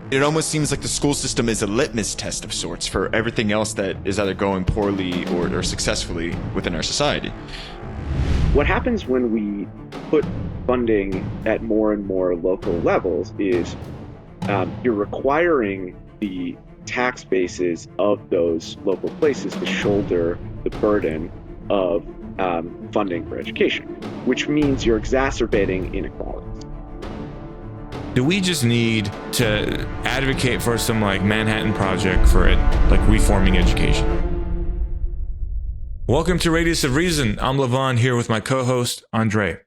It almost seems like the school system is a litmus test of sorts for everything else that is either going poorly or successfully within our society. What happens when we put funding at more and more local levels is you're requiring the tax bases of those local places to shoulder the burden of funding for education, which means you're exacerbating inequality. Do we just need to advocate for some like Manhattan Project for it, like reforming education? Welcome to Radius of Reason. I'm Levon here with my co-host, Andre.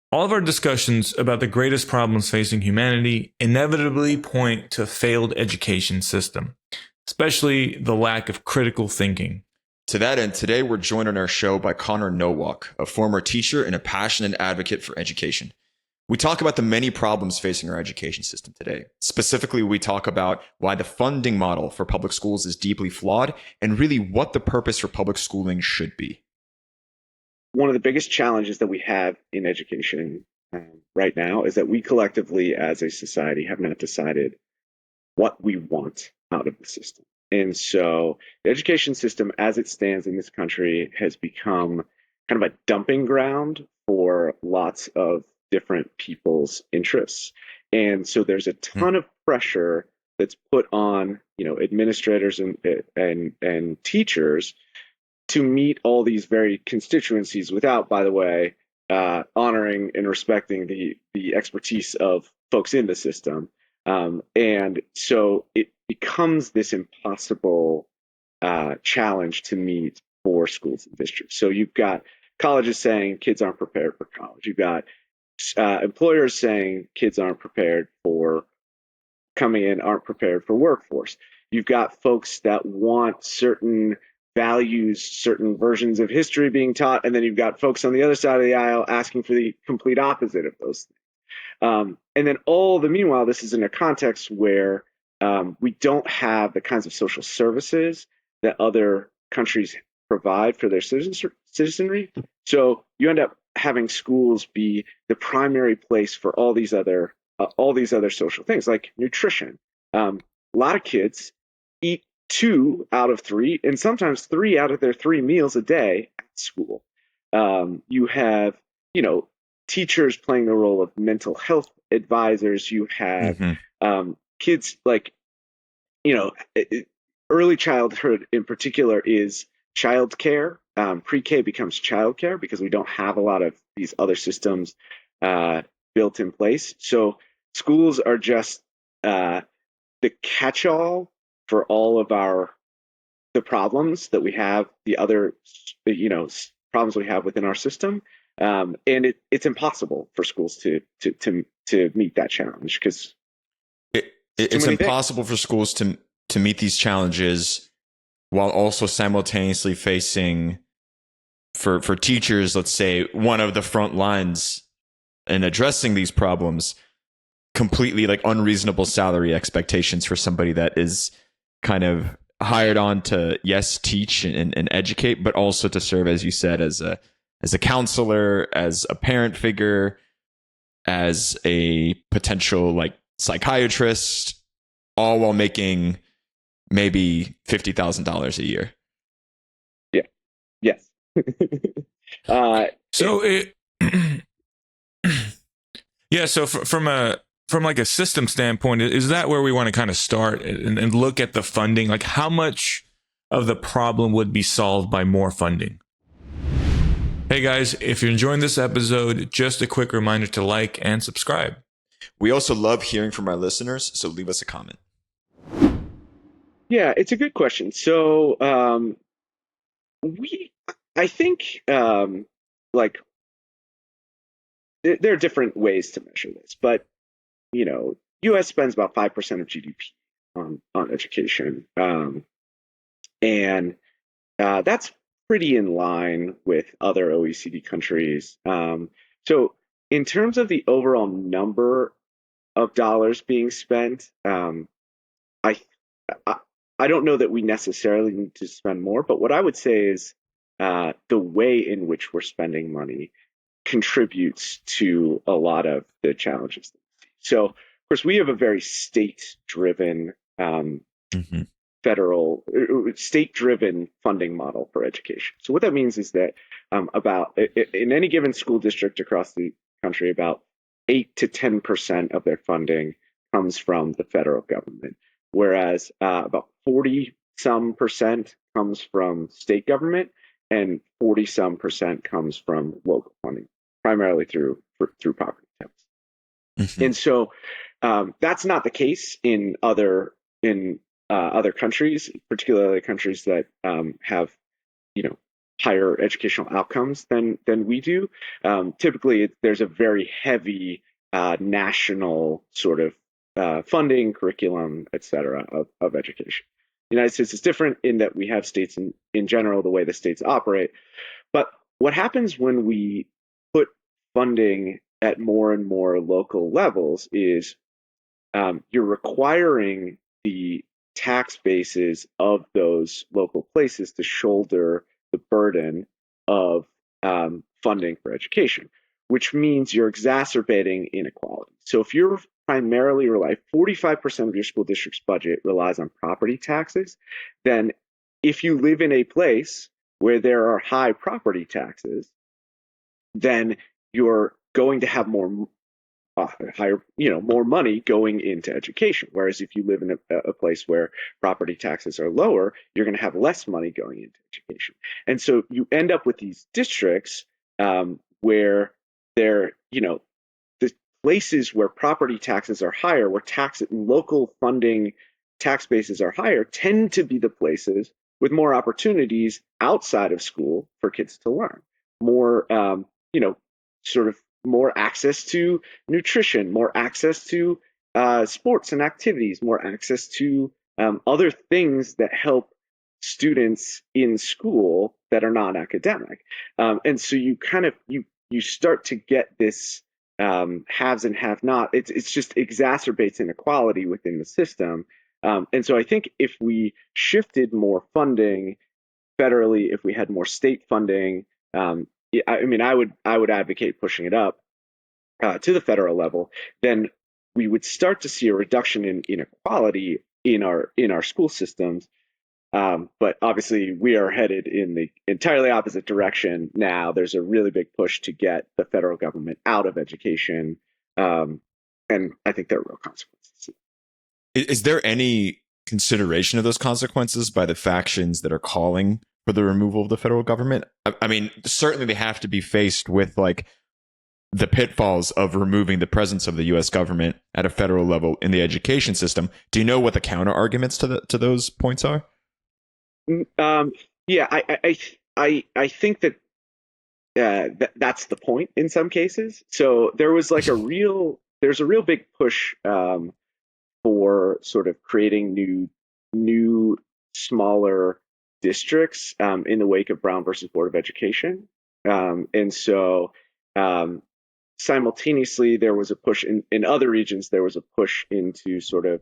All of our discussions about the greatest problems facing humanity inevitably point to a failed education system, especially the lack of critical thinking. To that end, today we're joined on our show by Connor Nowalk, a former teacher and a passionate advocate for education. We talk about the many problems facing our education system today. Specifically, we talk about why the funding model for public schools is deeply flawed and really what the purpose for public schooling should be. One of the biggest challenges that we have in education right now is that we collectively as a society have not decided what we want out of the system. And so the education system as it stands in this country has become kind of a dumping ground for lots of different people's interests. And so there's a ton of pressure that's put on, administrators and teachers to meet all these very constituencies without, by the way, honoring and respecting the expertise of folks in the system. And so it becomes this impossible challenge to meet for schools and districts. So you've got colleges saying kids aren't prepared for college. You've got employers saying kids aren't prepared for coming in, aren't prepared for workforce. You've got folks that want certain values, certain versions of history being taught, and then you've got folks on the other side of the aisle asking for the complete opposite of those things. And then meanwhile, this is in a context where we don't have the kinds of social services that other countries provide for their citizenry. So you end up having schools be the primary place for all these other social things like nutrition. A lot of kids eat 2 out of 3 and sometimes 3 out of their 3 meals a day at school. You have, teachers playing the role of mental health advisors. You have kids like, early childhood in particular is childcare. Pre-K becomes childcare because we don't have a lot of these other systems built in place. So schools are just the catch-all for all of the problems that we have, the other problems we have within our system, and it's impossible for schools to meet that challenge because it's impossible for schools to meet these challenges while also simultaneously facing for teachers, let's say, one of the front lines in addressing these problems, completely like unreasonable salary expectations for somebody that is kind of hired on to, yes, teach and educate, but also to serve, as you said, as a counselor, as a parent figure, as a potential like psychiatrist, all while making maybe $50,000 a year. Yeah. Yes. So from like a system standpoint, is that where we want to kind of start and look at the funding? Like how much of the problem would be solved by more funding? Hey guys, if you're enjoying this episode, just a quick reminder to like and subscribe. We also love hearing from our listeners, so leave us a comment. Yeah, it's a good question. So I think like there are different ways to measure this, but U.S. spends about 5% of GDP on education, and that's pretty in line with other OECD countries. So in terms of the overall number of dollars being spent, I don't know that we necessarily need to spend more, but what I would say is the way in which we're spending money contributes to a lot of the challenges. So course, we have a very state-driven state-driven funding model for education. So what that means is that in any given school district across the country, about 8 to 10% of their funding comes from the federal government, whereas about 40 some percent comes from state government and 40 some percent comes from local funding, primarily through property tax. And so that's not the case in other countries, particularly countries that have higher educational outcomes than we do. Typically, there's a very heavy national sort of funding, curriculum, et cetera, of education. The United States is different in that we have states in general, the way the states operate. But what happens when we put funding at more and more local levels is you're requiring the tax bases of those local places to shoulder the burden of funding for education, which means you're exacerbating inequality. So if you're primarily 45% of your school district's budget relies on property taxes, then if you live in a place where there are high property taxes, then you're going to have more money going into education. Whereas if you live in a place where property taxes are lower, you're going to have less money going into education. And so you end up with these districts where they're, the places where property taxes are higher, where local funding tax bases are higher, tend to be the places with more opportunities outside of school for kids to learn. More, sort of more access to nutrition, more access to sports and activities, more access to other things that help students in school that are non-academic. And so you kind of, you start to get this haves and have not. It's just exacerbates inequality within the system. And so I think if we shifted more funding federally, if we had more state funding, I would advocate pushing it up to the federal level. Then we would start to see a reduction in inequality in our school systems. But obviously, we are headed in the entirely opposite direction now. There's a really big push to get the federal government out of education, and I think there are real consequences. Is there any consideration of those consequences by the factions that are calling for the removal of the federal government? I mean, certainly they have to be faced with the pitfalls of removing the presence of the U.S. government at a federal level in the education system. Do you know what the counter arguments to those points are? Yeah, I think that that's the point in some cases. So there was there's a real big push for sort of creating new smaller districts in the wake of Brown versus Board of Education. And so simultaneously, there was a push in other regions, there was a push into sort of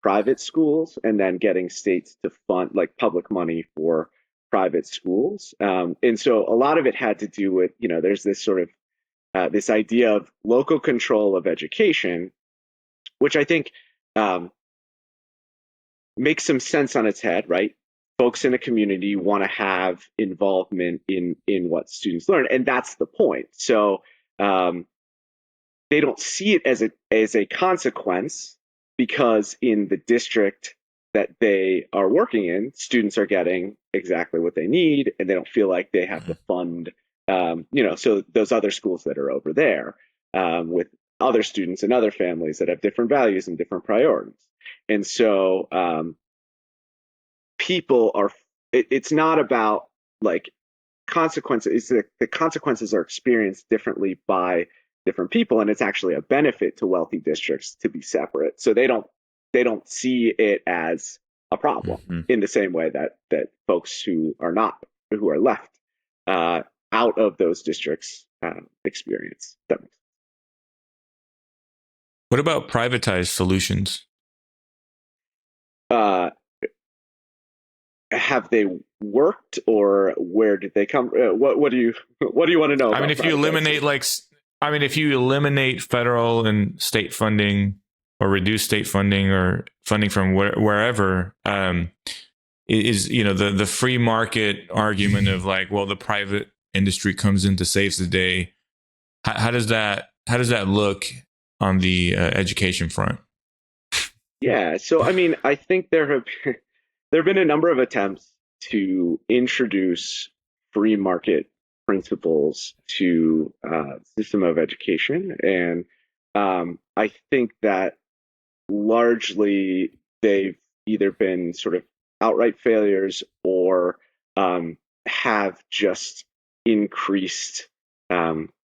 private schools and then getting states to fund public money for private schools. And so a lot of it had to do with, there's this sort of this idea of local control of education, which I think makes some sense on its head, right? Folks in a community want to have involvement in what students learn, and that's the point. So they don't see it as a consequence, because in the district that they are working in, students are getting exactly what they need, and they don't feel like they have to fund, so those other schools that are over there with other students and other families that have different values and different priorities. And so it's not about consequences. The consequences are experienced differently by different people, and it's actually a benefit to wealthy districts to be separate. So they don't see it as a problem in the same way that folks who are left out of those districts experience them. What about privatized solutions? Have they worked, or where did they come? What do you want to know? I mean, if you eliminate federal and state funding or reduce state funding or funding from wherever, is, you know, the free market argument of like, well, the private industry comes in to save the day. How does that look on the education front? Yeah, so I mean, I think there have been a number of attempts to introduce free market principles to system of education, and I think that largely they've either been sort of outright failures or have just increased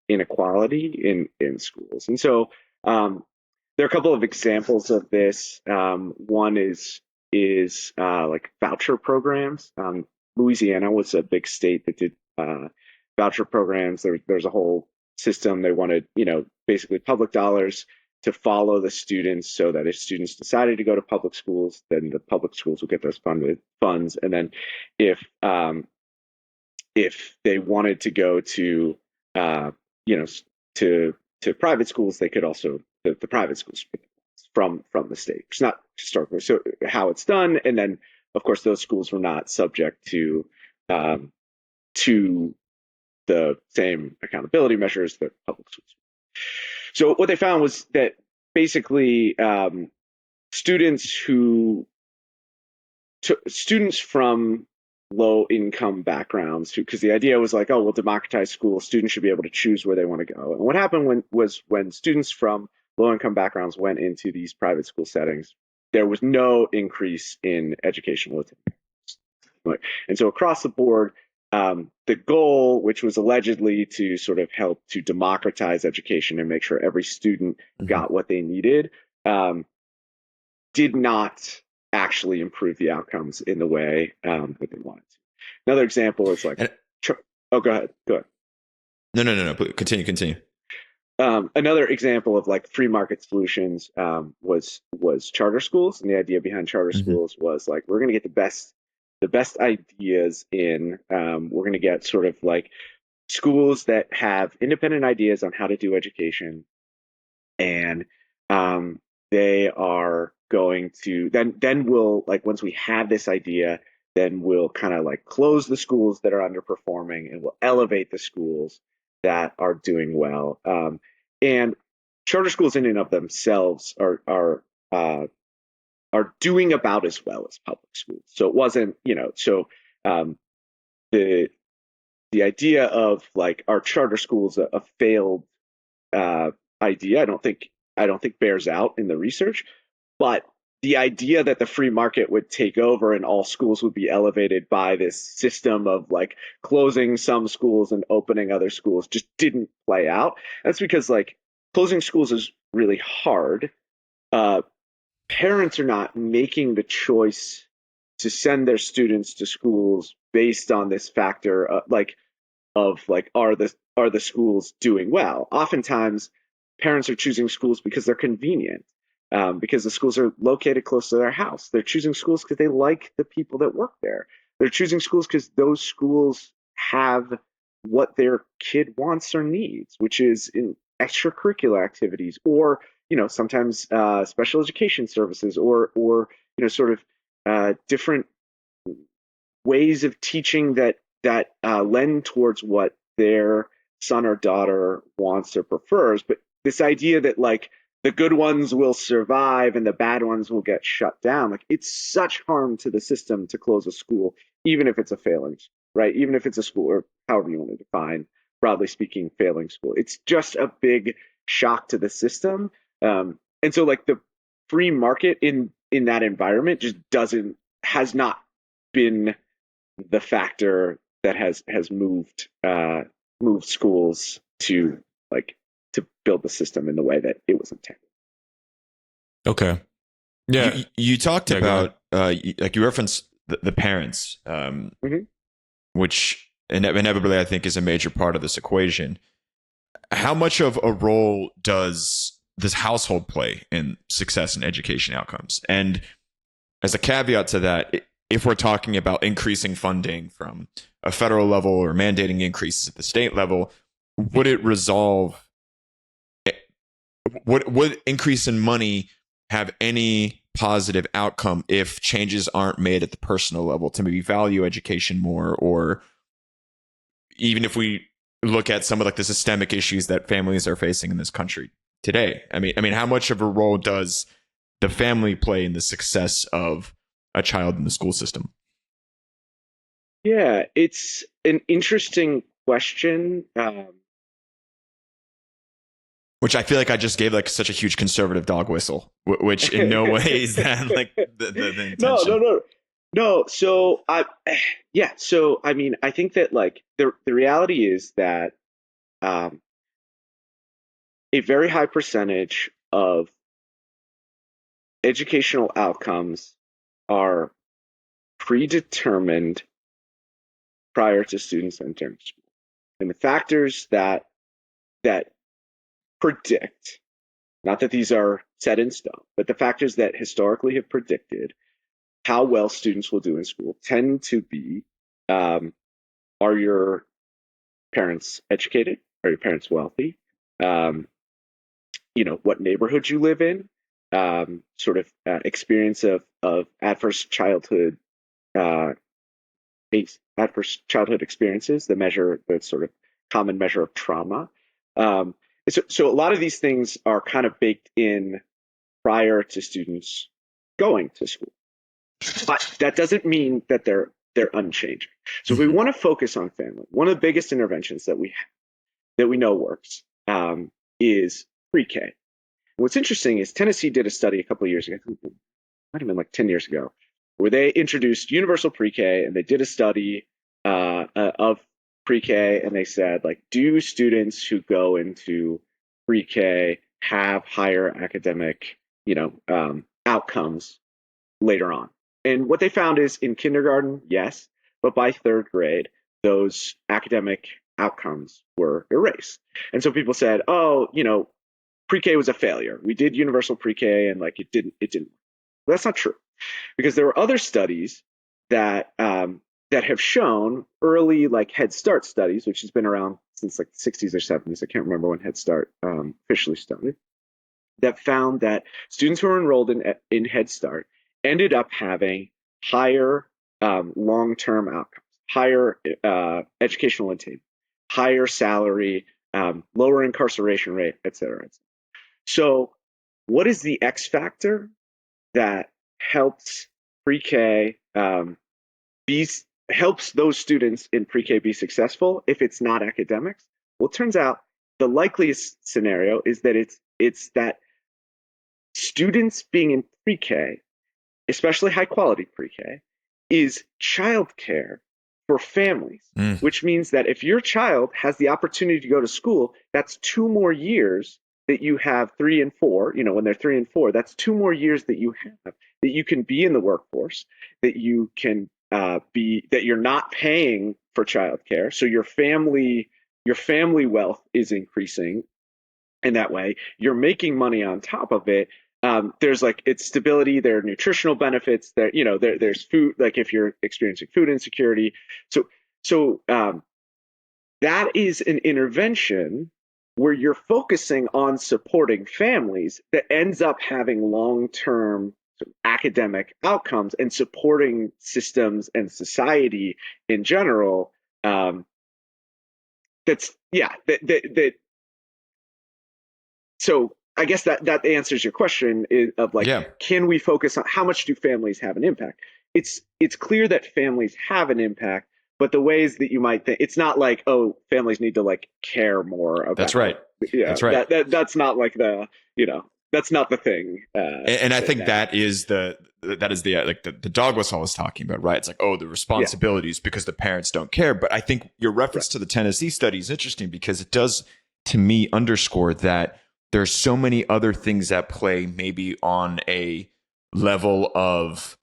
inequality in schools. And so there are a couple of examples of this. One is like voucher programs. Louisiana was a big state that did voucher programs. There's a whole system. They wanted, you know, basically public dollars to follow the students, so that if students decided to go to public schools, then the public schools would get those funds. And then if they wanted to go to you know, to private schools, they could also the private schools from the state. It's not historically so how it's done, and then of course those schools were not subject to the same accountability measures that public schools. So what they found was that basically students from low income backgrounds, because the idea was like, oh, we'll democratize schools, students should be able to choose where they want to go. And what happened when students from low income backgrounds went into these private school settings, there was no increase in educational attainment. And so across the board, the goal, which was allegedly to sort of help to democratize education and make sure every student got what they needed, did not actually improve the outcomes in the way that they wanted to. Another example is like, go ahead. No. Continue. Another example of like free market solutions was charter schools, and the idea behind charter schools was like, we're going to get the best ideas in. We're going to get sort of like schools that have independent ideas on how to do education, and they are going to then we'll, like, once we have this idea, then we'll kind of like close the schools that are underperforming, and we'll elevate the schools that are doing well. And charter schools in and of themselves are doing about as well as public schools. So it wasn't, you know, so the idea of like, are charter schools a failed idea? I don't think bears out in the research, but the idea that the free market would take over and all schools would be elevated by this system of like closing some schools and opening other schools just didn't play out. That's because like closing schools is really hard. Parents are not making the choice to send their students to schools based on this factor of are the schools doing well? Oftentimes parents are choosing schools because they're convenient. Because the schools are located close to their house. They're choosing schools because they like the people that work there. They're choosing schools because those schools have what their kid wants or needs, which is in extracurricular activities, or, you know, sometimes special education services, or you know, sort of different ways of teaching that lend towards what their son or daughter wants or prefers. But this idea that like the good ones will survive and the bad ones will get shut down. Like, it's such harm to the system to close a school, even if it's a failing, right? Even if it's a school, or however you want to define, broadly speaking, failing school. It's just a big shock to the system. And so like the free market in that environment just has not been the factor that has moved schools to build the system in the way that it was intended. Okay. Yeah. You talked about, like you referenced the parents, which inevitably I think is a major part of this equation. How much of a role does this household play in success and education outcomes? And as a caveat to that, if we're talking about increasing funding from a federal level or mandating increases at the state level, would it resolve? Would increase in money have any positive outcome if changes aren't made at the personal level to maybe value education more, or even if we look at some of like the systemic issues that families are facing in this country today. I mean, how much of a role does the family play in the success of a child in the school system? Yeah, it's an interesting question. Which I feel like I just gave like such a huge conservative dog whistle, which in no way is that like the intention. No. So yeah. So I mean, I think that like the reality is that a very high percentage of educational outcomes are predetermined prior to students entering school, and the factors that predict, not that these are set in stone, but the factors that historically have predicted how well students will do in school tend to be, are your parents educated? Are your parents wealthy? What neighborhood you live in, experience of adverse childhood experiences, the sort of common measure of trauma. So a lot of these things are kind of baked in prior to students going to school, but that doesn't mean that they're unchanging. So if we want to focus on family, one of the biggest interventions that we know works is pre-K. What's interesting is Tennessee did a study a couple of years ago, it might have been like 10 years ago, where they introduced universal pre-K, and they did a study of pre-K, and they said, like, do students who go into pre-K have higher academic, outcomes later on? And what they found is in kindergarten, yes, but by third grade, those academic outcomes were erased. And so people said, oh, pre-K was a failure. We did universal pre-K, and like it didn't. Well, that's not true, because there were other studies that have shown, early like Head Start studies, which has been around since like the 60s or 70s. I can't remember when Head Start officially started, that found that students who were enrolled in Head Start ended up having higher long-term outcomes, higher educational attainment, higher salary, lower incarceration rate, et cetera, et cetera. So what is the X factor that helps pre-K helps those students in pre-K be successful if it's not academics? Well, it turns out the likeliest scenario is that it's that students being in pre-K, especially high quality pre-K, is childcare for families, which means that if your child has the opportunity to go to school, that's 2 more years that you have 3 and 4, when they're 3 and 4, that's 2 more years that you have, that you can be in the workforce, that you can that you're not paying for childcare. So your family wealth is increasing in that way. You're making money on top of it. There's like it's stability, there are nutritional benefits, there's food, like if you're experiencing food insecurity. So that is an intervention where you're focusing on supporting families that ends up having long-term academic outcomes and supporting systems and society in general. So I guess that answers your question of like, Can we focus on how much do families have an impact? It's clear that families have an impact, but the ways that you might think, it's not like, oh, families need to like care more about. That's right. Yeah, that's right. That's not like that's not the thing. And I think that is the dog whistle I was talking about, right? It's like, oh, the responsibilities because the parents don't care. But I think your reference to the Tennessee study is interesting because it does, to me, underscore that there's so many other things at play, maybe on a level of,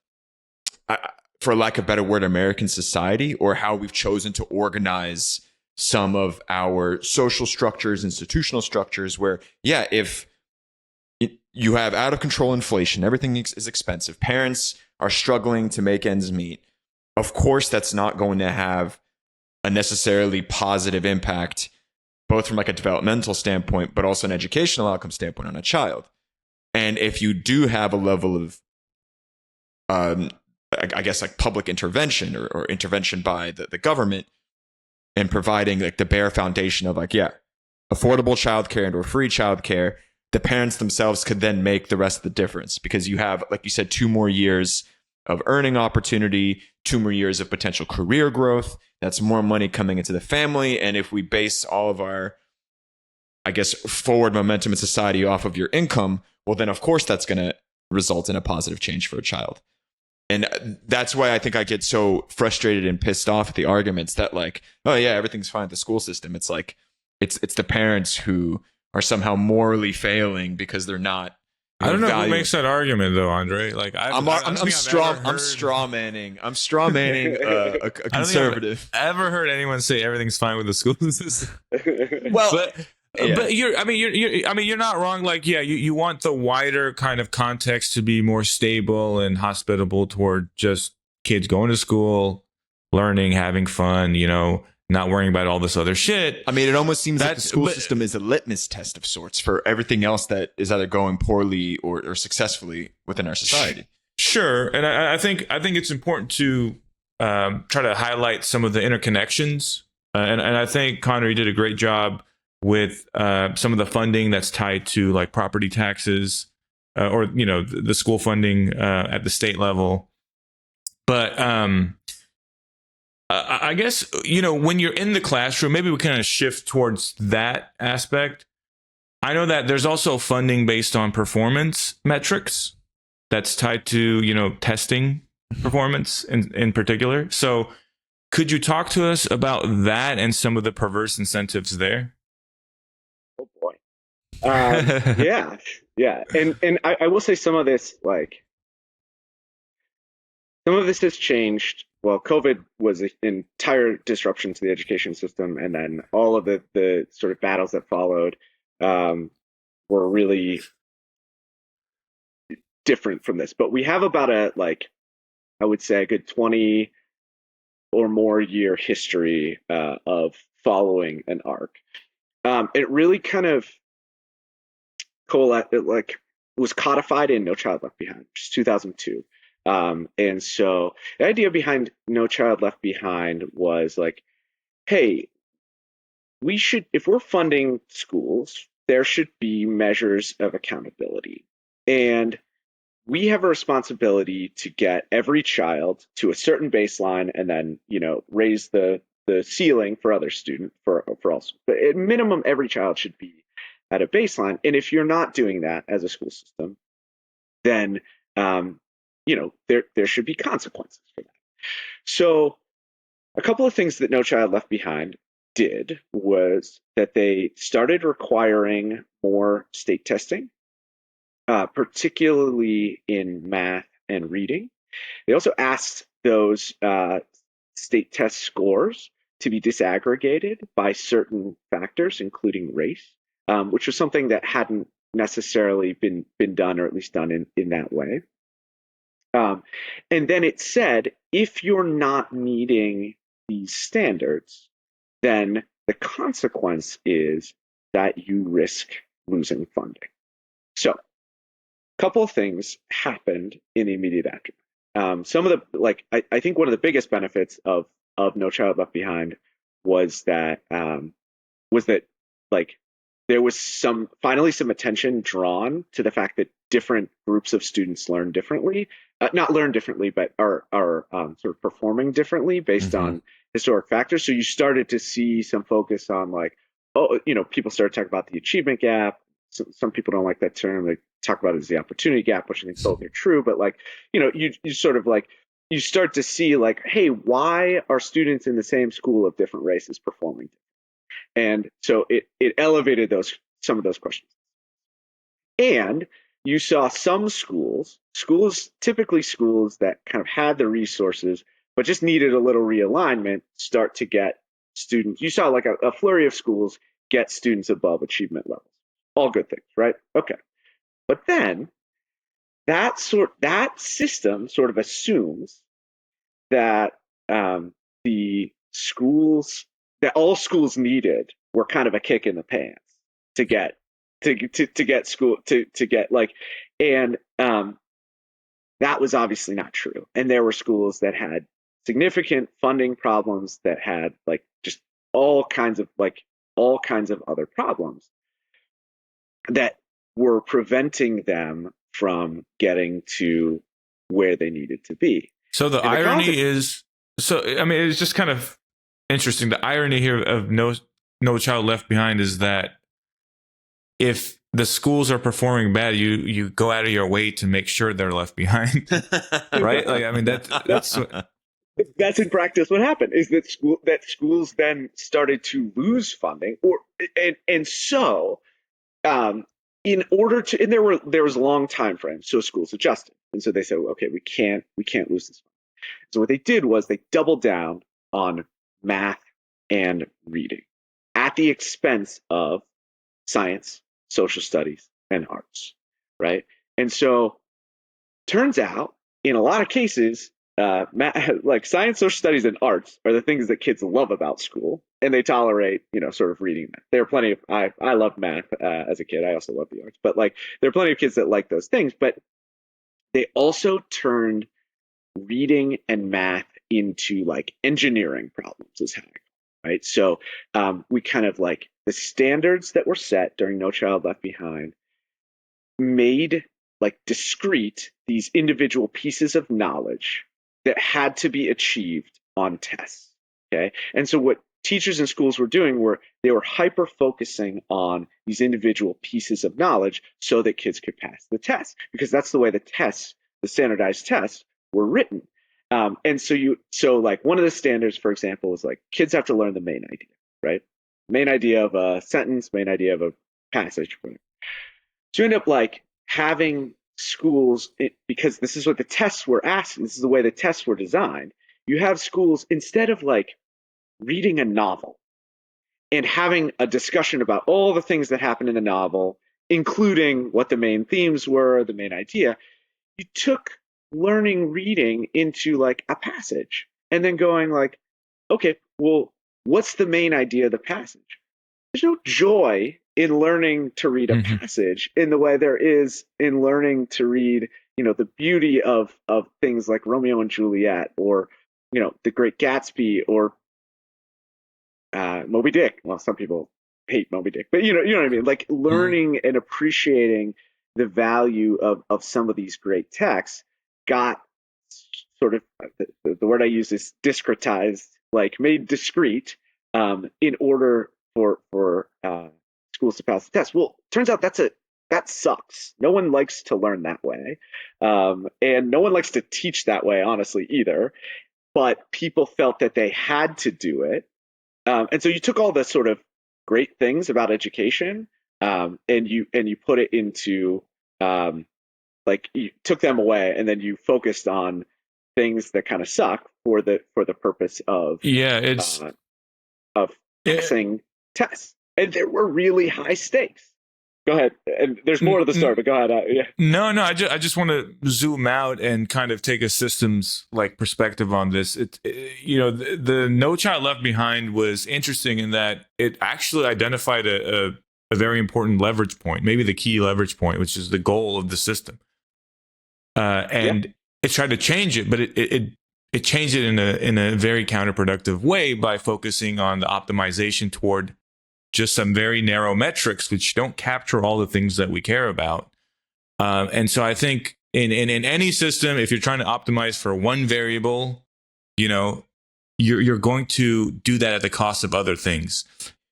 for lack of a better word, American society, or how we've chosen to organize some of our social structures, institutional structures, where, if you have out of control inflation, everything is expensive, parents are struggling to make ends meet, of course, that's not going to have a necessarily positive impact, both from like a developmental standpoint, but also an educational outcome standpoint on a child. And if you do have a level of, I guess, like public intervention or intervention by the government and providing like the bare foundation of like, yeah, affordable childcare and or free childcare, the parents themselves could then make the rest of the difference because you have, like you said, 2 more years of earning opportunity, 2 more years of potential career growth. That's more money coming into the family. And if we base all of our, I guess, forward momentum in society off of your income, well, then of course that's going to result in a positive change for a child. And that's why I think I get so frustrated and pissed off at the arguments that like, oh yeah, everything's fine with the school system. It's like, it's the parents who are somehow morally failing because they're not. I don't know who makes that argument though, Andre. Like I'm strawmanning a conservative. I've ever heard anyone say everything's fine with the school system. Well, but you're not wrong. Like, yeah, you want the wider kind of context to be more stable and hospitable toward just kids going to school, learning, having fun, not worrying about all this other shit. I mean, it almost seems like the school system is a litmus test of sorts for everything else that is either going poorly or successfully within our society. Sure. And I think it's important to try to highlight some of the interconnections. And I think, Connor, you did a great job with some of the funding that's tied to like property taxes or, the school funding at the state level. But I guess, when you're in the classroom, maybe we kind of shift towards that aspect. I know that there's also funding based on performance metrics that's tied to, testing performance in particular. So could you talk to us about that and some of the perverse incentives there? Oh boy. Yeah. And I will say some of this has changed. Well, COVID was an entire disruption to the education system, and then all of the sort of battles that followed were really different from this. But we have about I would say a good 20 or more year history of following an arc. It really kind of was codified in No Child Left Behind, which is 2002. And so the idea behind No Child Left Behind was like, hey, if we're funding schools, there should be measures of accountability. And we have a responsibility to get every child to a certain baseline and then, raise the ceiling for other students, for all. But at minimum, every child should be at a baseline. And if you're not doing that as a school system, then, there should be consequences for that. So a couple of things that No Child Left Behind did was that they started requiring more state testing, particularly in math and reading. They also asked those state test scores to be disaggregated by certain factors, including race, which was something that hadn't necessarily been done, or at least done in that way. And then it said, if you're not meeting these standards, then the consequence is that you risk losing funding. So a couple of things happened in the immediate aftermath. Some of the, I think one of the biggest benefits of No Child Left Behind was that there was finally some attention drawn to the fact that different groups of students learn differently, not learn differently, but are sort of performing differently based on historic factors. So you started to see some focus on people started talking about the achievement gap. Some people don't like that term. They talk about it as the opportunity gap, which I think both are true. But you sort of you start to see hey, why are students in the same school of different races performing? And so it elevated some of those questions. And you saw some schools, typically schools that kind of had the resources, but just needed a little realignment, start to get students. You saw a flurry of schools get students above achievement levels. All good things, right? Okay. But then that system sort of assumes that the schools that all schools needed were kind of a kick in the pants to get to get school to get like, and that was obviously not true. And there were schools that had significant funding problems, that had like just all kinds of other problems that were preventing them from getting to where they needed to be. So the irony is, I mean, it's just kind of interesting. The irony here of No Child Left Behind is that if the schools are performing bad, you go out of your way to make sure they're left behind, right? Like, I mean, that's in practice what happened, is that schools then started to lose funding, so in order to, and there was long time frames, so schools adjusted, and so they said, okay, we can't lose this funding. So what they did was they doubled down on math and reading at the expense of science, social studies, and arts, right? And so turns out in a lot of cases, like science, social studies, and arts are the things that kids love about school, and they tolerate, sort of reading math. There are plenty of, I loved math as a kid. I also love the arts, but like there are plenty of kids that like those things, but they also turned reading and math into like engineering problems, is how I call it, right? So we kind of like the standards that were set during No Child Left Behind made like discrete these individual pieces of knowledge that had to be achieved on tests. Okay. And so what teachers and schools were doing were they were hyper focusing on these individual pieces of knowledge so that kids could pass the test, because that's the way the standardized tests were written. And so like one of the standards, for example, is like kids have to learn the main idea, right? Main idea of a sentence, main idea of a passage. So you end up like having schools, because this is what the tests were asking, this is the way the tests were designed. You have schools, instead of like reading a novel and having a discussion about all the things that happen in the novel, including what the main themes were, the main idea, you took learning reading into like a passage and then going like, okay, well, what's the main idea of the passage? There's no joy in learning to read a passage in the way there is in learning to read, the beauty of things like Romeo and Juliet, or, The Great Gatsby, or Moby Dick. Well, some people hate Moby Dick, but you know what I mean? Like learning and appreciating the value of some of these great texts got sort of, the word I use is discretized, like made discrete, in order for schools to pass the test. Well, turns out that sucks. No one likes to learn that way, and no one likes to teach that way, honestly, either. But people felt that they had to do it, and so you took all the sort of great things about education, and you put it into like you took them away, and then you focused on things that kind of suck for the purpose of passing tests. And there were really high stakes. Go ahead. And there's more to the story, but go ahead. Yeah. No, I just want to zoom out and kind of take a systems like perspective on this. The No Child Left Behind was interesting in that it actually identified a very important leverage point, maybe the key leverage point, which is the goal of the system. It tried to change it, but it changed it in a very counterproductive way by focusing on the optimization toward just some very narrow metrics, which don't capture all the things that we care about. And so I think in any system, if you're trying to optimize for one variable, you're going to do that at the cost of other things.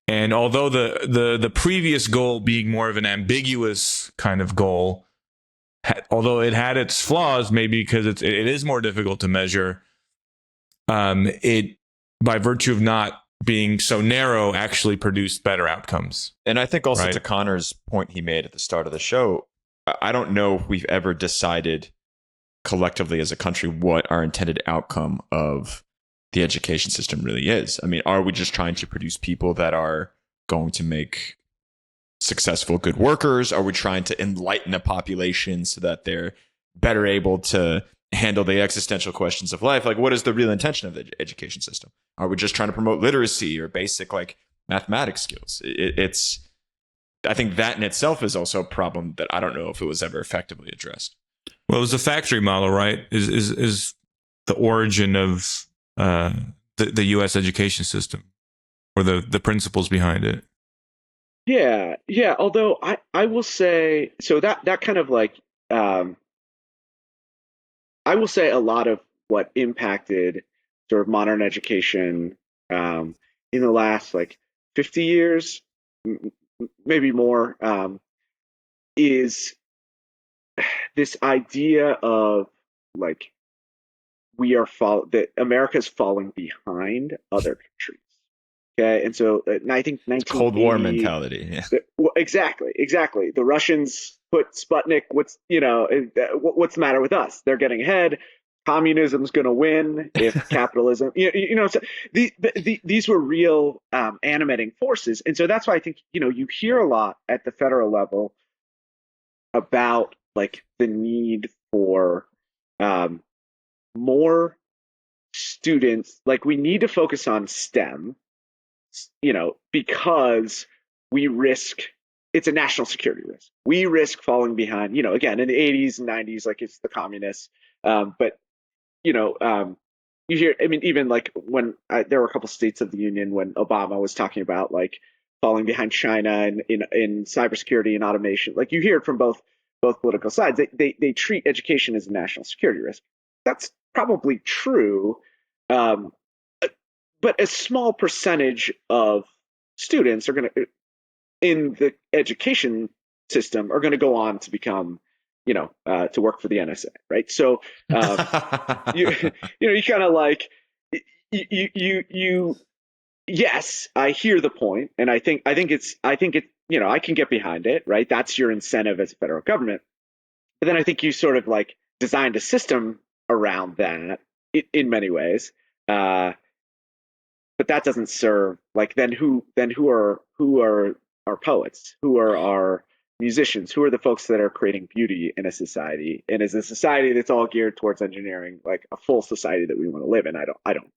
And although the previous goal being more of an ambiguous kind of goal, although it had its flaws, maybe because it is more difficult to measure, it, by virtue of not being so narrow, actually produced better outcomes. And I think also to Connor's point he made at the start of the show, I don't know if we've ever decided collectively as a country what our intended outcome of the education system really is. I mean, are we just trying to produce people that are going to make successful, good workers? Are we trying to enlighten a population so that they're better able to handle the existential questions of life? Like, what is the real intention of the education system? Are we just trying to promote literacy or basic like mathematics skills? It's I think that in itself is also a problem that I don't know if it was ever effectively addressed. Well, it was a factory model, right? Is the origin of the U.S. education system, or the principles behind it. Yeah. Although I will say, so that kind of like, I will say a lot of what impacted sort of modern education in the last like 50 years, maybe more, is this idea of like that America's falling behind other countries. Okay, and so I think It's Cold War mentality. Yeah. Well, exactly. The Russians put Sputnik. What's the matter with us? They're getting ahead. Communism's going to win if capitalism. So these were real animating forces, and so that's why I think you hear a lot at the federal level about like the need for more students. Like we need to focus on STEM, because we risk it's a national security risk. We risk falling behind, again, in the 80s and 90s, like it's the communists. But, you hear, I mean, even like when there were a couple states of the union when Obama was talking about like falling behind China in cybersecurity and automation, like you hear it from both political sides. They treat education as a national security risk. That's probably true. But a small percentage of students are going to, in the education system, are going to go on to become, to work for the NSA, right? So, you kind of like, yes, I hear the point, and I think I can get behind it, right? That's your incentive as a federal government. But then I think you sort of like designed a system around that in many ways. But that doesn't serve like who are our poets, who are our musicians, who are the folks that are creating beauty in a society, and is a society that's all geared towards engineering like a full society that we want to live in. I don't.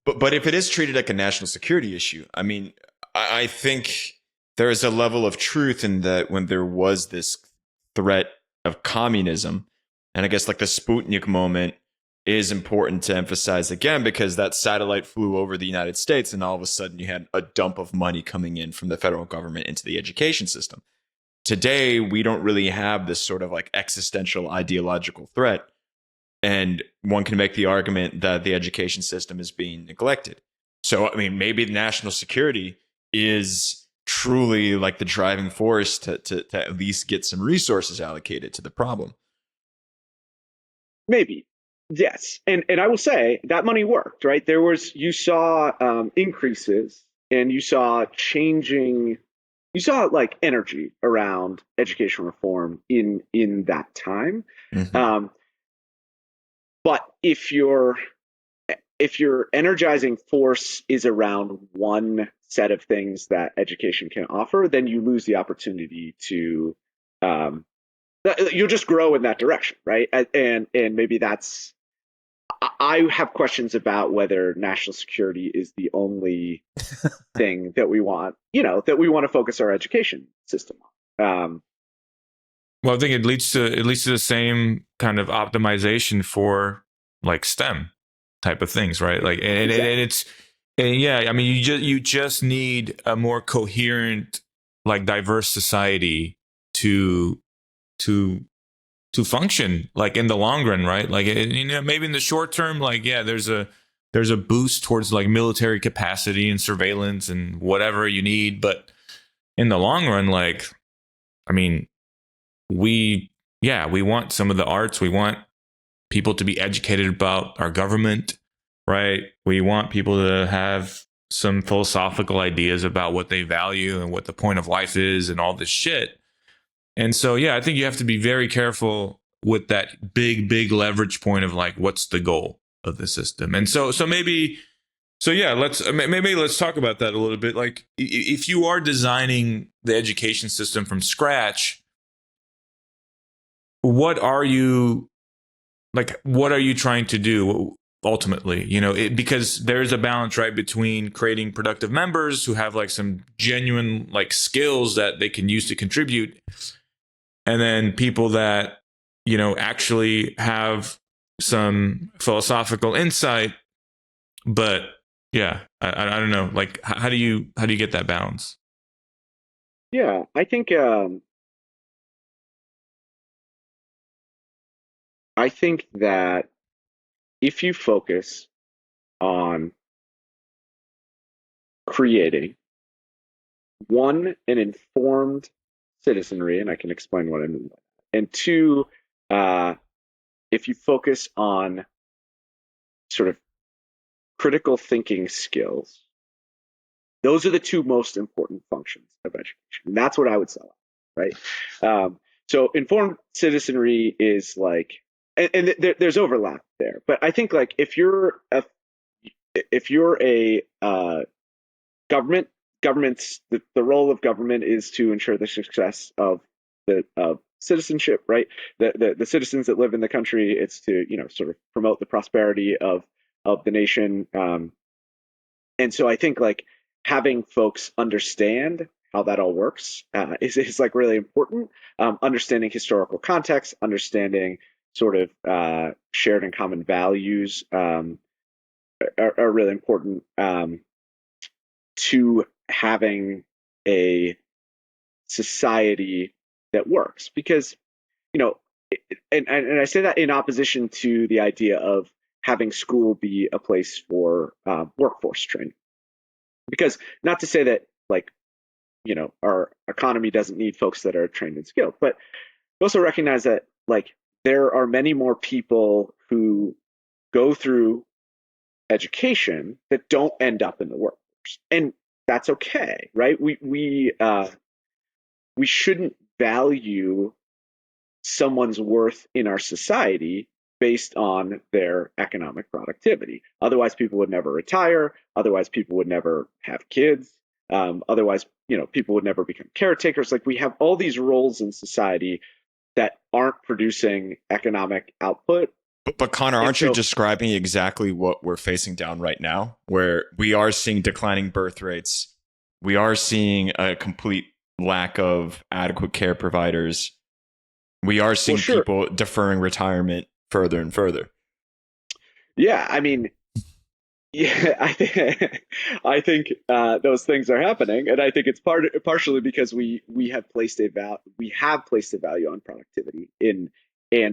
But if it is treated like a national security issue, I mean, I think there is a level of truth in that when there was this threat of communism, and I guess like the Sputnik moment is important to emphasize again, because that satellite flew over the United States and all of a sudden you had a dump of money coming in from the federal government into the education system. Today, we don't really have this sort of like existential ideological threat. And one can make the argument that the education system is being neglected. So, I mean, maybe national security is truly like the driving force to at least get some resources allocated to the problem. Maybe. Yes, and I will say that money worked, right? You saw increases, and you saw like energy around education reform in that time. Mm-hmm. But if your energizing force is around one set of things that education can offer, then you lose the opportunity to you'll just grow in that direction, right? And maybe that's. I have questions about whether national security is the only thing that we want, that we want to focus our education system on. Well, I think it leads to the same kind of optimization for like STEM type of things, right? Like, and yeah, I mean, you just need a more coherent, like diverse society to function like in the long run, right? Like, maybe in the short term, like, yeah, there's a boost towards like military capacity and surveillance and whatever you need. But in the long run, like, I mean, we want some of the arts. We want people to be educated about our government, right? We want people to have some philosophical ideas about what they value and what the point of life is and all this shit. And so, yeah, I think you have to be very careful with that big leverage point of like, what's the goal of the system? And so maybe let's talk about that a little bit. Like, if you are designing the education system from scratch, what are you trying to do? ultimately, because there's a balance, right, between creating productive members who have like some genuine like skills that they can use to contribute, and then people that, actually have some philosophical insight. But yeah, I don't know. Like, how do you get that balance? Yeah, I think that if you focus on creating an informed citizenry, and I can explain what I mean by that, and two, uh, if you focus on sort of critical thinking skills, those are the two most important functions of education. And that's what I would sell out, right? So informed citizenry is like, and there's overlap there, but I think like if you're a government's the role of government is to ensure the success of the citizenship, right? The citizens that live in the country. It's to sort of promote the prosperity of the nation. And so I think like having folks understand how that all works is like really important. Understanding historical context, understanding sort of shared and common values are really important to having a society that works. Because and I say that in opposition to the idea of having school be a place for workforce training. Because not to say that like our economy doesn't need folks that are trained and skilled, but we also recognize that like there are many more people who go through education that don't end up in the workforce, and that's okay, right? We shouldn't value someone's worth in our society based on their economic productivity. Otherwise, people would never retire. Otherwise, people would never have kids. Otherwise, people would never become caretakers. Like we have all these roles in society that aren't producing economic output. But Connor, aren't you describing exactly what we're facing down right now, where we are seeing declining birth rates? We are seeing a complete lack of adequate care providers. We are seeing people deferring retirement further and further. Yeah, I mean, yeah, I think those things are happening, and I think it's partially because we have placed a value on productivity and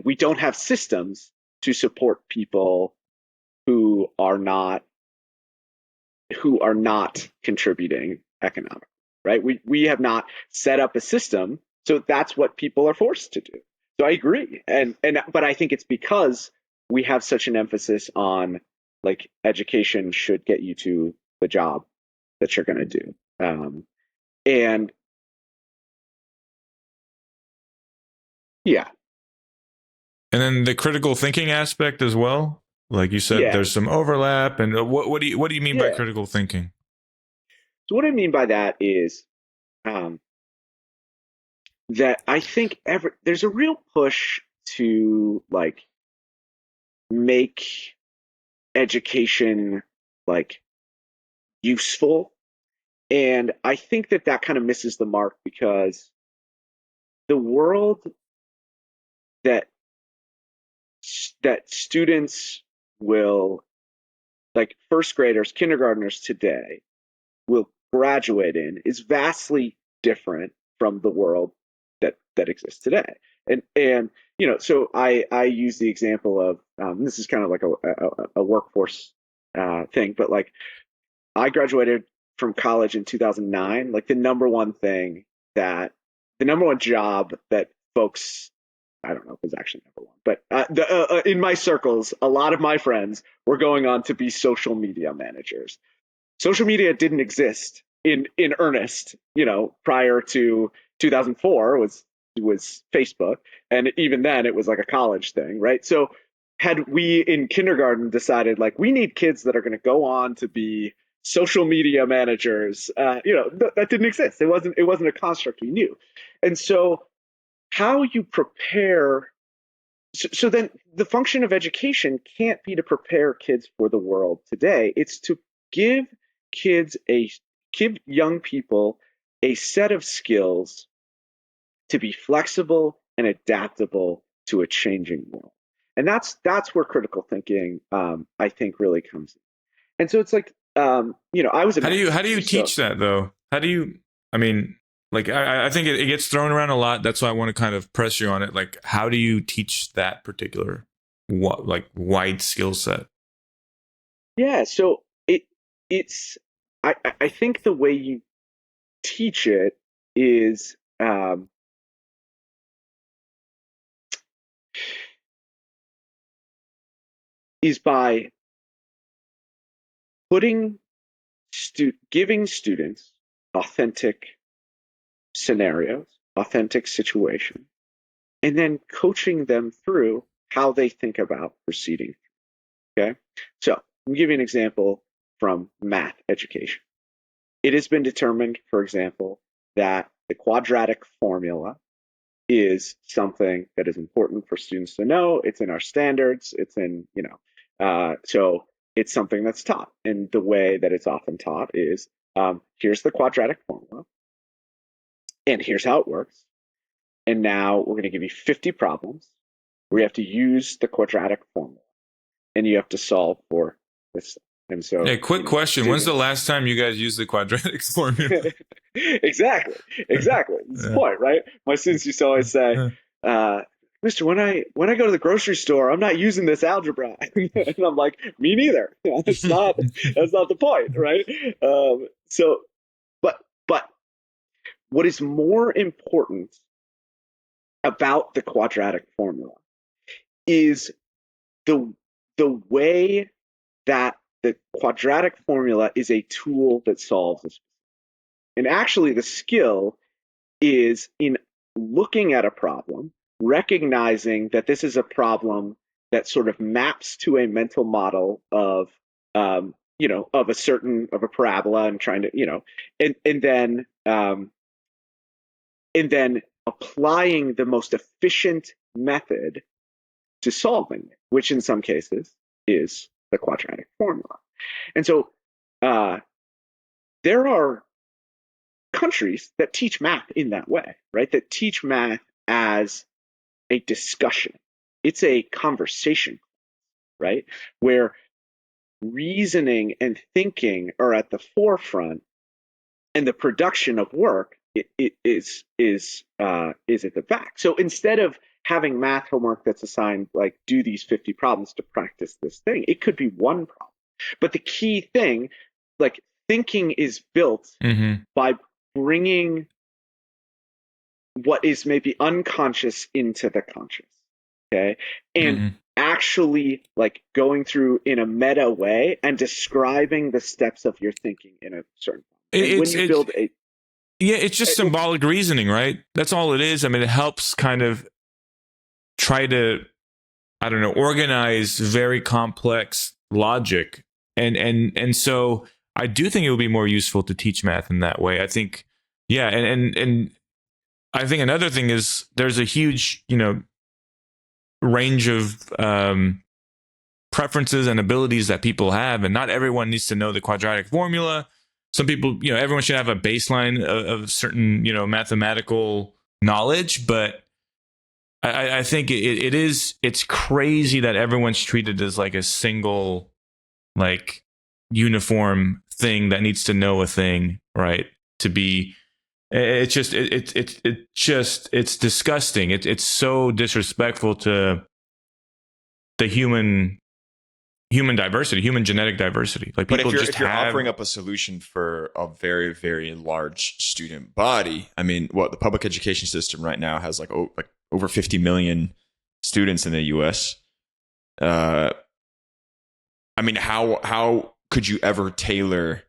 we don't have systems to support people who are not contributing economically, right? We have not set up a system, so that's what people are forced to do. So I agree, but I think it's because we have such an emphasis on like education should get you to the job that you're going to do, and yeah. And then the critical thinking aspect as well. Like you said, there's some overlap. And what do you mean by critical thinking? So what I mean by that is that I think there's a real push to like make education like useful, and I think that kind of misses the mark, because the world that students will, like first graders, kindergartners today, will graduate in is vastly different from the world that exists today. And so I use the example of this is kind of like a workforce thing, but like I graduated from college in 2009. Like the number one job that folks, I don't know if it was actually number one, but in my circles, a lot of my friends were going on to be social media managers. Social media didn't exist in earnest, prior to 2004 was Facebook, and even then it was like a college thing, right? So had we in kindergarten decided like we need kids that are going to go on to be social media managers, that didn't exist. It wasn't a construct we knew. And so how you prepare So then the function of education can't be to prepare kids for the world today. It's to give give young people a set of skills to be flexible and adaptable to a changing world. And that's where critical thinking, I think, really comes in. And so it's like, I was. How do you teach that though? How do you? I mean, like I think it gets thrown around a lot. That's why I want to kind of press you on it. Like, how do you teach that particular wide skill set? Yeah, so it's I think the way you teach it is by giving students authentic scenarios, authentic situations, and then coaching them through how they think about proceeding. Okay, so I'll give you an example from math education. It has been determined, for example, that the quadratic formula is something that is important for students to know. It's in our standards. It's in, so it's something that's taught. And the way that it's often taught is here's the quadratic formula, and here's how it works. And now we're going to give you 50 problems where you have to use the quadratic formula, and you have to solve for this. And so, hey, quick question: when's the last time you guys used the quadratic formula? Exactly. This is the point, right? My students used to always say, "Mister, when I go to the grocery store, I'm not using this algebra," and I'm like, "Me neither. That's not the point, right?" But what is more important about the quadratic formula is the way that the quadratic formula is a tool that solves this. And actually, the skill is in looking at a problem, recognizing that this is a problem that sort of maps to a mental model of, of a parabola, and trying to, and then applying the most efficient method to solving it, which in some cases is the quadratic formula. And so there are countries that teach math in that way, right? That teach math as a discussion. It's a conversation, right? Where reasoning and thinking are at the forefront, and the production of work is at the back. So instead of having math homework that's assigned, like, do these 50 problems to practice this thing, it could be one problem. But the key thing, like, thinking is built by bringing what is maybe unconscious into the conscious, okay? And actually, like, going through in a meta way and describing the steps of your thinking in a certain way. When you build a... Yeah, it's just symbolic reasoning, right? That's all it is. I mean, it helps kind of try to, I don't know, organize very complex logic. And so I do think it would be more useful to teach math in that way. I think, yeah, and I think another thing is there's a huge, range of preferences and abilities that people have, and not everyone needs to know the quadratic formula. Some people, everyone should have a baseline of certain, mathematical knowledge, but I think it's crazy that everyone's treated as like a single, like, uniform thing that needs to know a thing, right? To be, it's disgusting. It's so disrespectful to the human diversity, human genetic diversity. Like, people, but if you're offering up a solution for a very, very large student body, I mean, the public education system right now has like over 50 million students in the U.S. I mean, how could you ever tailor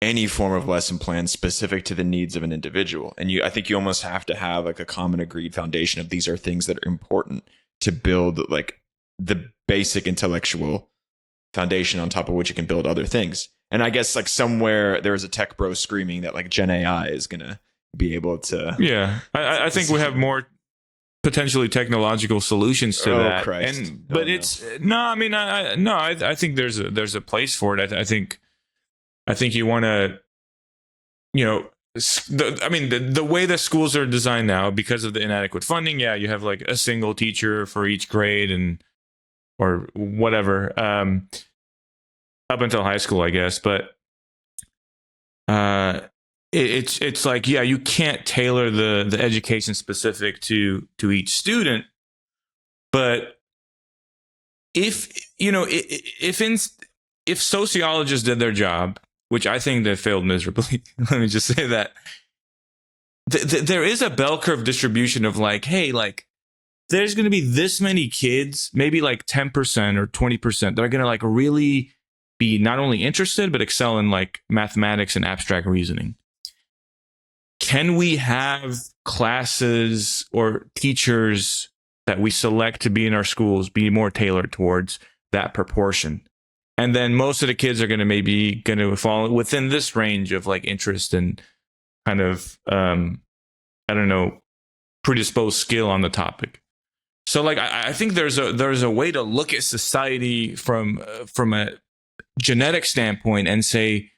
any form of lesson plan specific to the needs of an individual? And I think you almost have to have like a common agreed foundation of these are things that are important to build, like, the basic intellectual foundation on top of which you can build other things. And I guess, like, somewhere there is a tech bro screaming that, like, Gen AI is gonna be able to. Yeah, I think we have more. potentially technological solutions to that. Christ. But it's no, I mean, I think there's a place for it. I think you want to, the way that schools are designed now, because of the inadequate funding, you have like a single teacher for each grade or whatever, up until high school, I guess. But it's like, you can't tailor the education specific to each student. But if sociologists did their job, which I think they failed miserably, let me just say that, there is a bell curve distribution of like, hey, like, there's going to be this many kids, maybe like 10% or 20%, that are going to like really be not only interested, but excel in like mathematics and abstract reasoning. Can we have classes or teachers that we select to be in our schools be more tailored towards that proportion? And then most of the kids are going to fall within this range of like interest and kind of, predisposed skill on the topic. So like, I think there's a way to look at society from a genetic standpoint and say,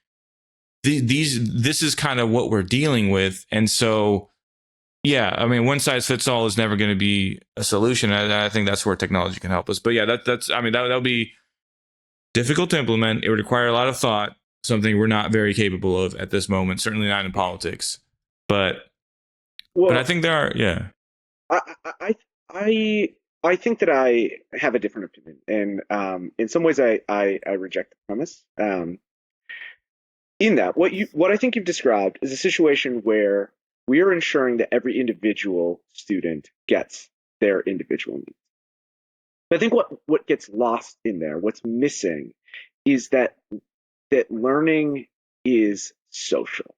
this is kind of what we're dealing with. And so, one size fits all is never going to be a solution. I think that's where technology can help us. But that'll be difficult to implement. It would require a lot of thought, something we're not very capable of at this moment, certainly not in politics. But I think there are, I think that I have a different opinion, and in some ways I reject the premise. In that, what I think you've described is a situation where we are ensuring that every individual student gets their individual needs. But I think what gets lost in there, what's missing, is that learning is social,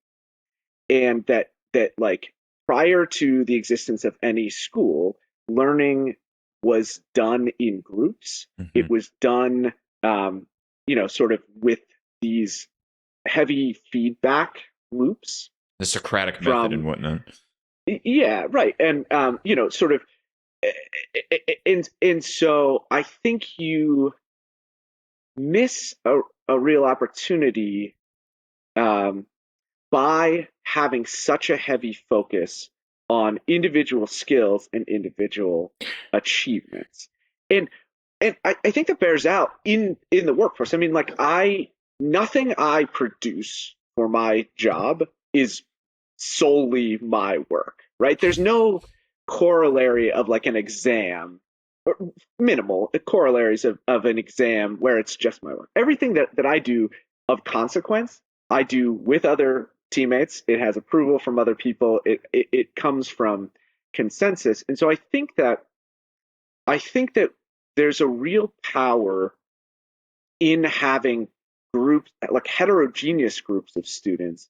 and that like prior to the existence of any school, learning was done in groups. Mm-hmm. It was done, sort of with these heavy feedback loops. The Socratic method and whatnot. Yeah, right. And, sort of, and so I think you miss a real opportunity by having such a heavy focus on individual skills and individual achievements. And I think that bears out in the workforce. I mean, like, nothing I produce for my job is solely my work, right? There's no corollary of like an exam, or minimal corollaries of an exam where it's just my work. Everything that I do of consequence, I do with other teammates. It has approval from other people. It comes from consensus. And so I think that there's a real power in having groups, like heterogeneous groups of students,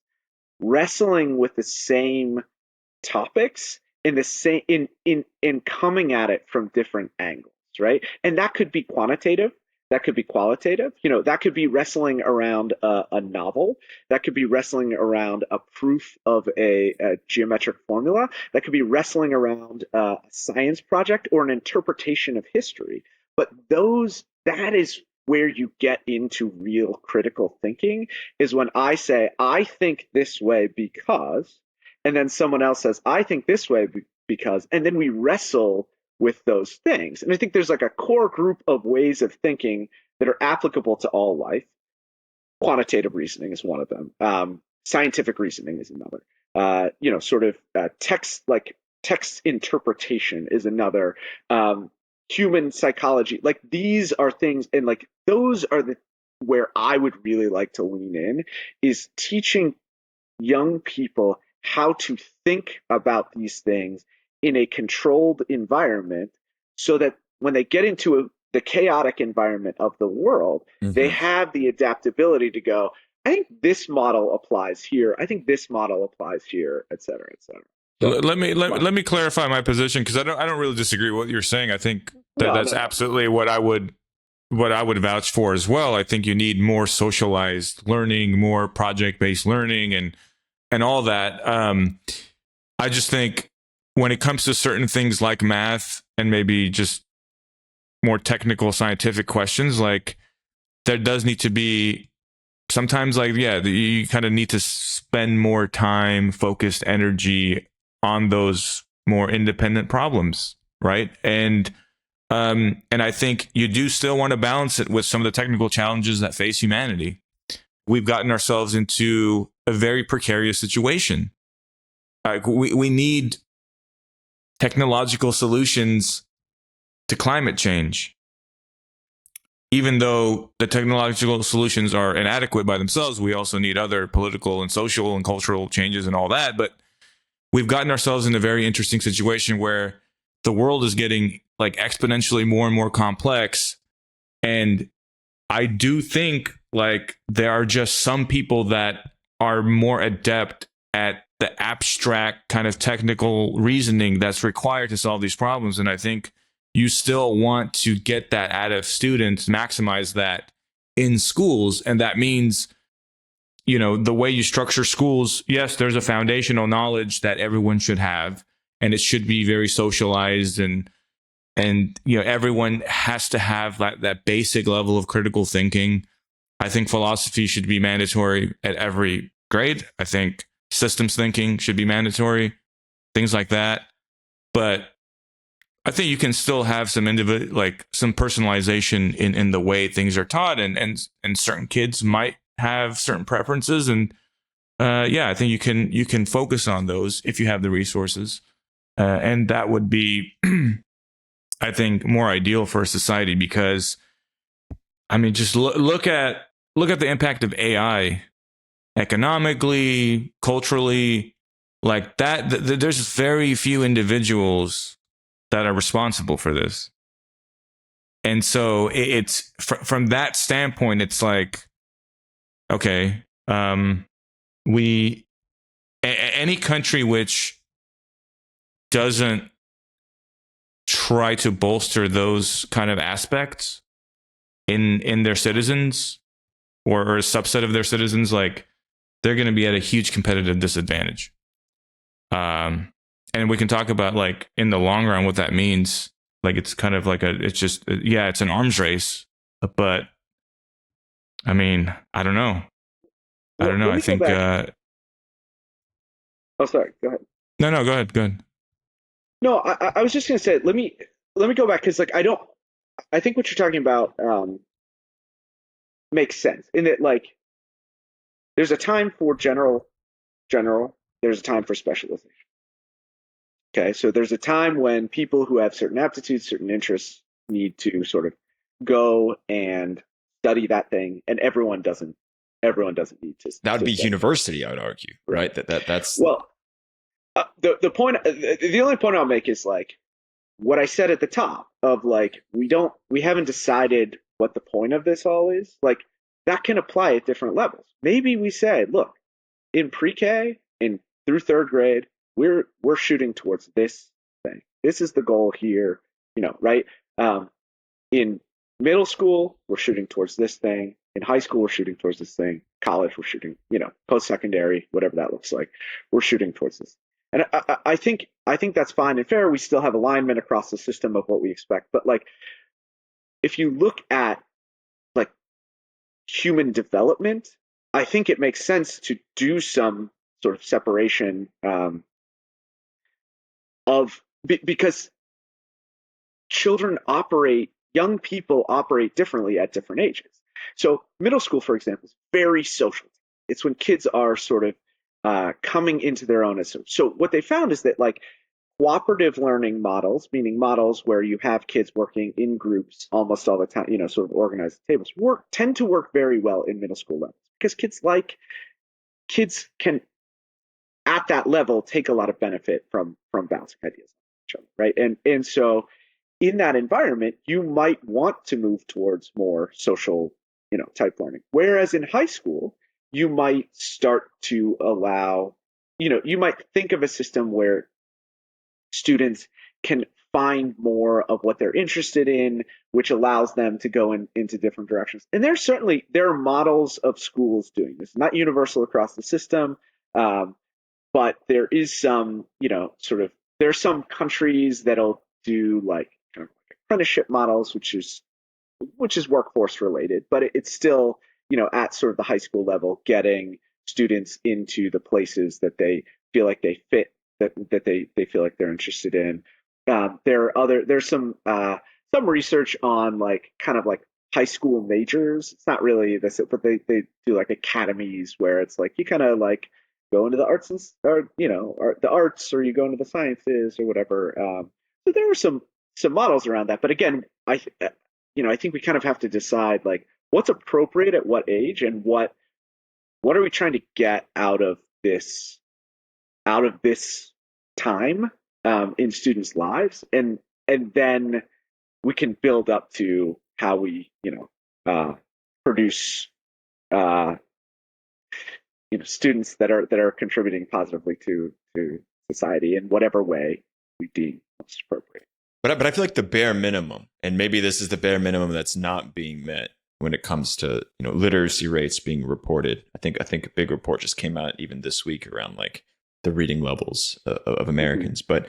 wrestling with the same topics in the same in coming at it from different angles, right? And that could be quantitative, that could be qualitative, that could be wrestling around a novel, that could be wrestling around a proof of a geometric formula, that could be wrestling around a science project or an interpretation of history. But that is where you get into real critical thinking, is when I say, I think this way because, and then someone else says, I think this way because, and then we wrestle with those things. And I think there's like a core group of ways of thinking that are applicable to all life. Quantitative reasoning is one of them. Scientific reasoning is another. Text interpretation is another. Human psychology, like these are things, and like those are where I would really like to lean in, is teaching young people how to think about these things in a controlled environment, so that when they get into the chaotic environment of the world, mm-hmm. they have the adaptability to go, I think this model applies here, I think this model applies here, et cetera, et cetera. Let me clarify my position, because I don't really disagree with what you're saying. I think that's absolutely what I would vouch for as well. I think you need more socialized learning, more project-based learning, and all that. I just think when it comes to certain things like math and maybe just more technical scientific questions, like there does need to be sometimes, like, yeah, you kind of need to spend more time, focused energy on those more independent problems, right? And I think you do still want to balance it with some of the technical challenges that face humanity. We've gotten ourselves into a very precarious situation. We need technological solutions to climate change. Even though the technological solutions are inadequate by themselves, we also need other political and social and cultural changes and all that. But we've gotten ourselves in a very interesting situation where the world is getting like exponentially more and more complex. And I do think like there are just some people that are more adept at the abstract kind of technical reasoning that's required to solve these problems. And I think you still want to get that out of students, maximize that in schools. And that means, you know, the way you structure schools, yes, there's a foundational knowledge that everyone should have, and it should be very socialized, and you know, everyone has to have that basic level of critical thinking. I think philosophy should be mandatory at every grade. I think systems thinking should be mandatory, things like that. But I think you can still have some some personalization in the way things are taught, and certain kids might have certain preferences, and yeah, I think you can focus on those if you have the resources, and that would be, I think, more ideal for a society. Because, I mean, just look at the impact of AI economically, culturally, like that. There's very few individuals that are responsible for this, and so it's from that standpoint, it's like, okay, any country which doesn't try to bolster those kind of aspects in their citizens, or a subset of their citizens, like, they're going to be at a huge competitive disadvantage. And we can talk about, like, in the long run, what that means. Like, it's kind of like it's an arms race, but I mean, I don't know. I think, oh, sorry. Go ahead. No, go ahead. No, I was just going to say, let me go back. Cause like, I think what you're talking about, makes sense in that, like, there's a time for general, there's a time for specialization. Okay, so there's a time when people who have certain aptitudes, certain interests need to sort of go and study that thing, and everyone doesn't need to. That would be university, I would argue, right? That's well, the point. The only point I'll make is, like, what I said at the top of, like, we haven't decided what the point of this all is. Like, that can apply at different levels. Maybe we say, look, in pre-K and through third grade, we're shooting towards this thing. This is the goal here, you know, right? In middle school, we're shooting towards this thing. In high school, we're shooting towards this thing. College, we're shooting, you know, post-secondary, whatever that looks like, we're shooting towards this. And I think that's fine and fair. We still have alignment across the system of what we expect. But, like, if you look at, like, human development, I think it makes sense to do some sort of separation because young people operate differently at different ages. So middle school, for example, is very social. It's when kids are sort of coming into their own. So what they found is that, like, cooperative learning models, meaning models where you have kids working in groups almost all the time, you know, sort of organized tables, tend to work very well in middle school levels, because kids can, at that level, take a lot of benefit from bouncing ideas off each other, right? And so in that environment, you might want to move towards more social, you know, type learning. Whereas in high school, you might start to allow, you know, you might think of a system where students can find more of what they're interested in, which allows them to go into different directions. And there are models of schools doing this, not universal across the system, but there is some, you know, sort of there are some countries that'll do like kind of like apprenticeship models, which is workforce related, but it's still, at sort of the high school level, getting students into the places that they feel like they fit, that they feel like they're interested in. There's some research on like kind of like high school majors. It's not really this, but they do like academies where it's like you kind of like go into the arts or the arts, or you go into the sciences or whatever. So there are some models around that, but again, I think we kind of have to decide like what's appropriate at what age, and what are we trying to get out of this time in students' lives, and then we can build up to how we produce uh, students that are contributing positively to society in whatever way we deem most appropriate. But I feel like the bare minimum, and maybe this is the bare minimum that's not being met when it comes to literacy rates being reported. I think a big report just came out even this week around like the reading levels of Americans. Mm-hmm. But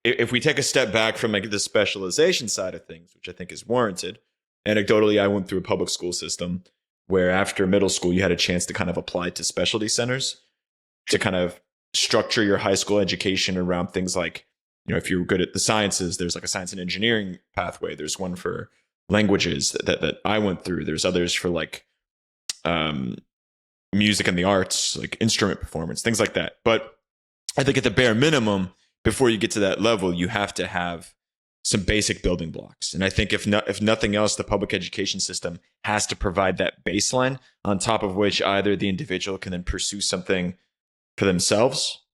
if we take a step back from like the specialization side of things, which I think is warranted. Anecdotally, I went through a public school system where after middle school you had a chance to kind of apply to specialty centers to kind of structure your high school education around things like, if you're good at the sciences, there's like a science and engineering pathway. There's one for languages that I went through. There's others for like music and the arts, like instrument performance, things like that. But I think at the bare minimum, before you get to that level, you have to have some basic building blocks. And I think if nothing else, the public education system has to provide that baseline on top of which either the individual can then pursue something for themselves,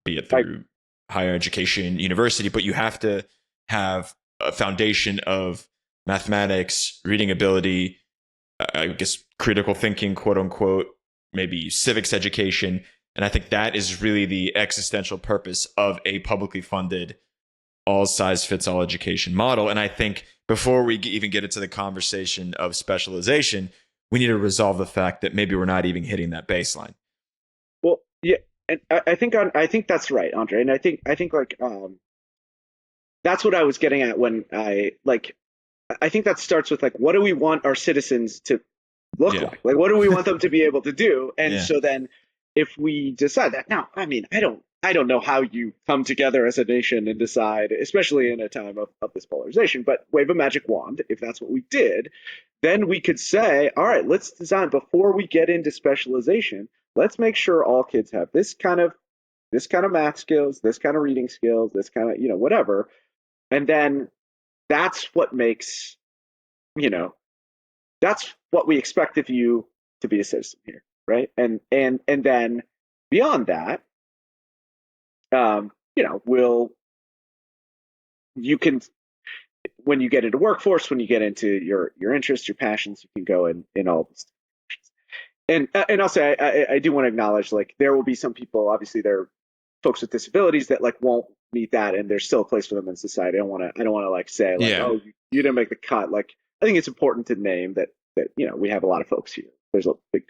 be it through higher education, university, but you have to have a foundation of mathematics, reading ability, I guess critical thinking, quote unquote, maybe civics education. And I think that is really the existential purpose of a publicly funded all size fits all education model. And I think before we even get into the conversation of specialization, we need to resolve the fact that maybe we're not even hitting that baseline. Well, yeah, and I think that's right, Andre. And I think like that's what I was getting at when I think that starts with like, what do we want our citizens to look like? Like, what do we want them to be able to do? And so then if we decide that, now, I mean, I don't know how you come together as a nation and decide, especially in a time of this polarization, but wave a magic wand. If that's what we did, then we could say, all right, let's design, before we get into specialization, let's make sure all kids have this kind of math skills, this kind of reading skills, this kind of, whatever. And then that's what makes, that's what we expect of you to be a citizen here. Right. And then beyond that, you can, when you get into workforce, when you get into your interests, your passions, you can go in all this. And I'll say, I do want to acknowledge, like, there will be some people, obviously there are folks with disabilities that like won't meet that, and there's still a place for them in society. I don't want to like say like, oh, you didn't make the cut. Like, I think it's important to name that we have a lot of folks here. There's a big.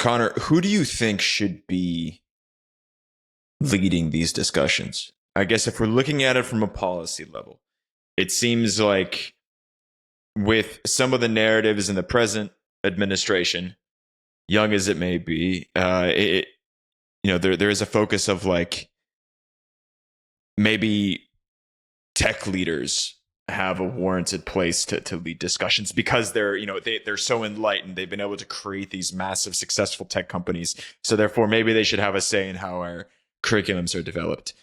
Connor, who do you think should be leading these discussions? I guess if we're looking at it from a policy level, it seems like with some of the narratives in the present administration, young as it may be, there is a focus of like maybe tech leaders have a warranted place to lead discussions because they're so enlightened. They've been able to create these massive successful tech companies. So therefore, maybe they should have a say in how our curriculums are developed.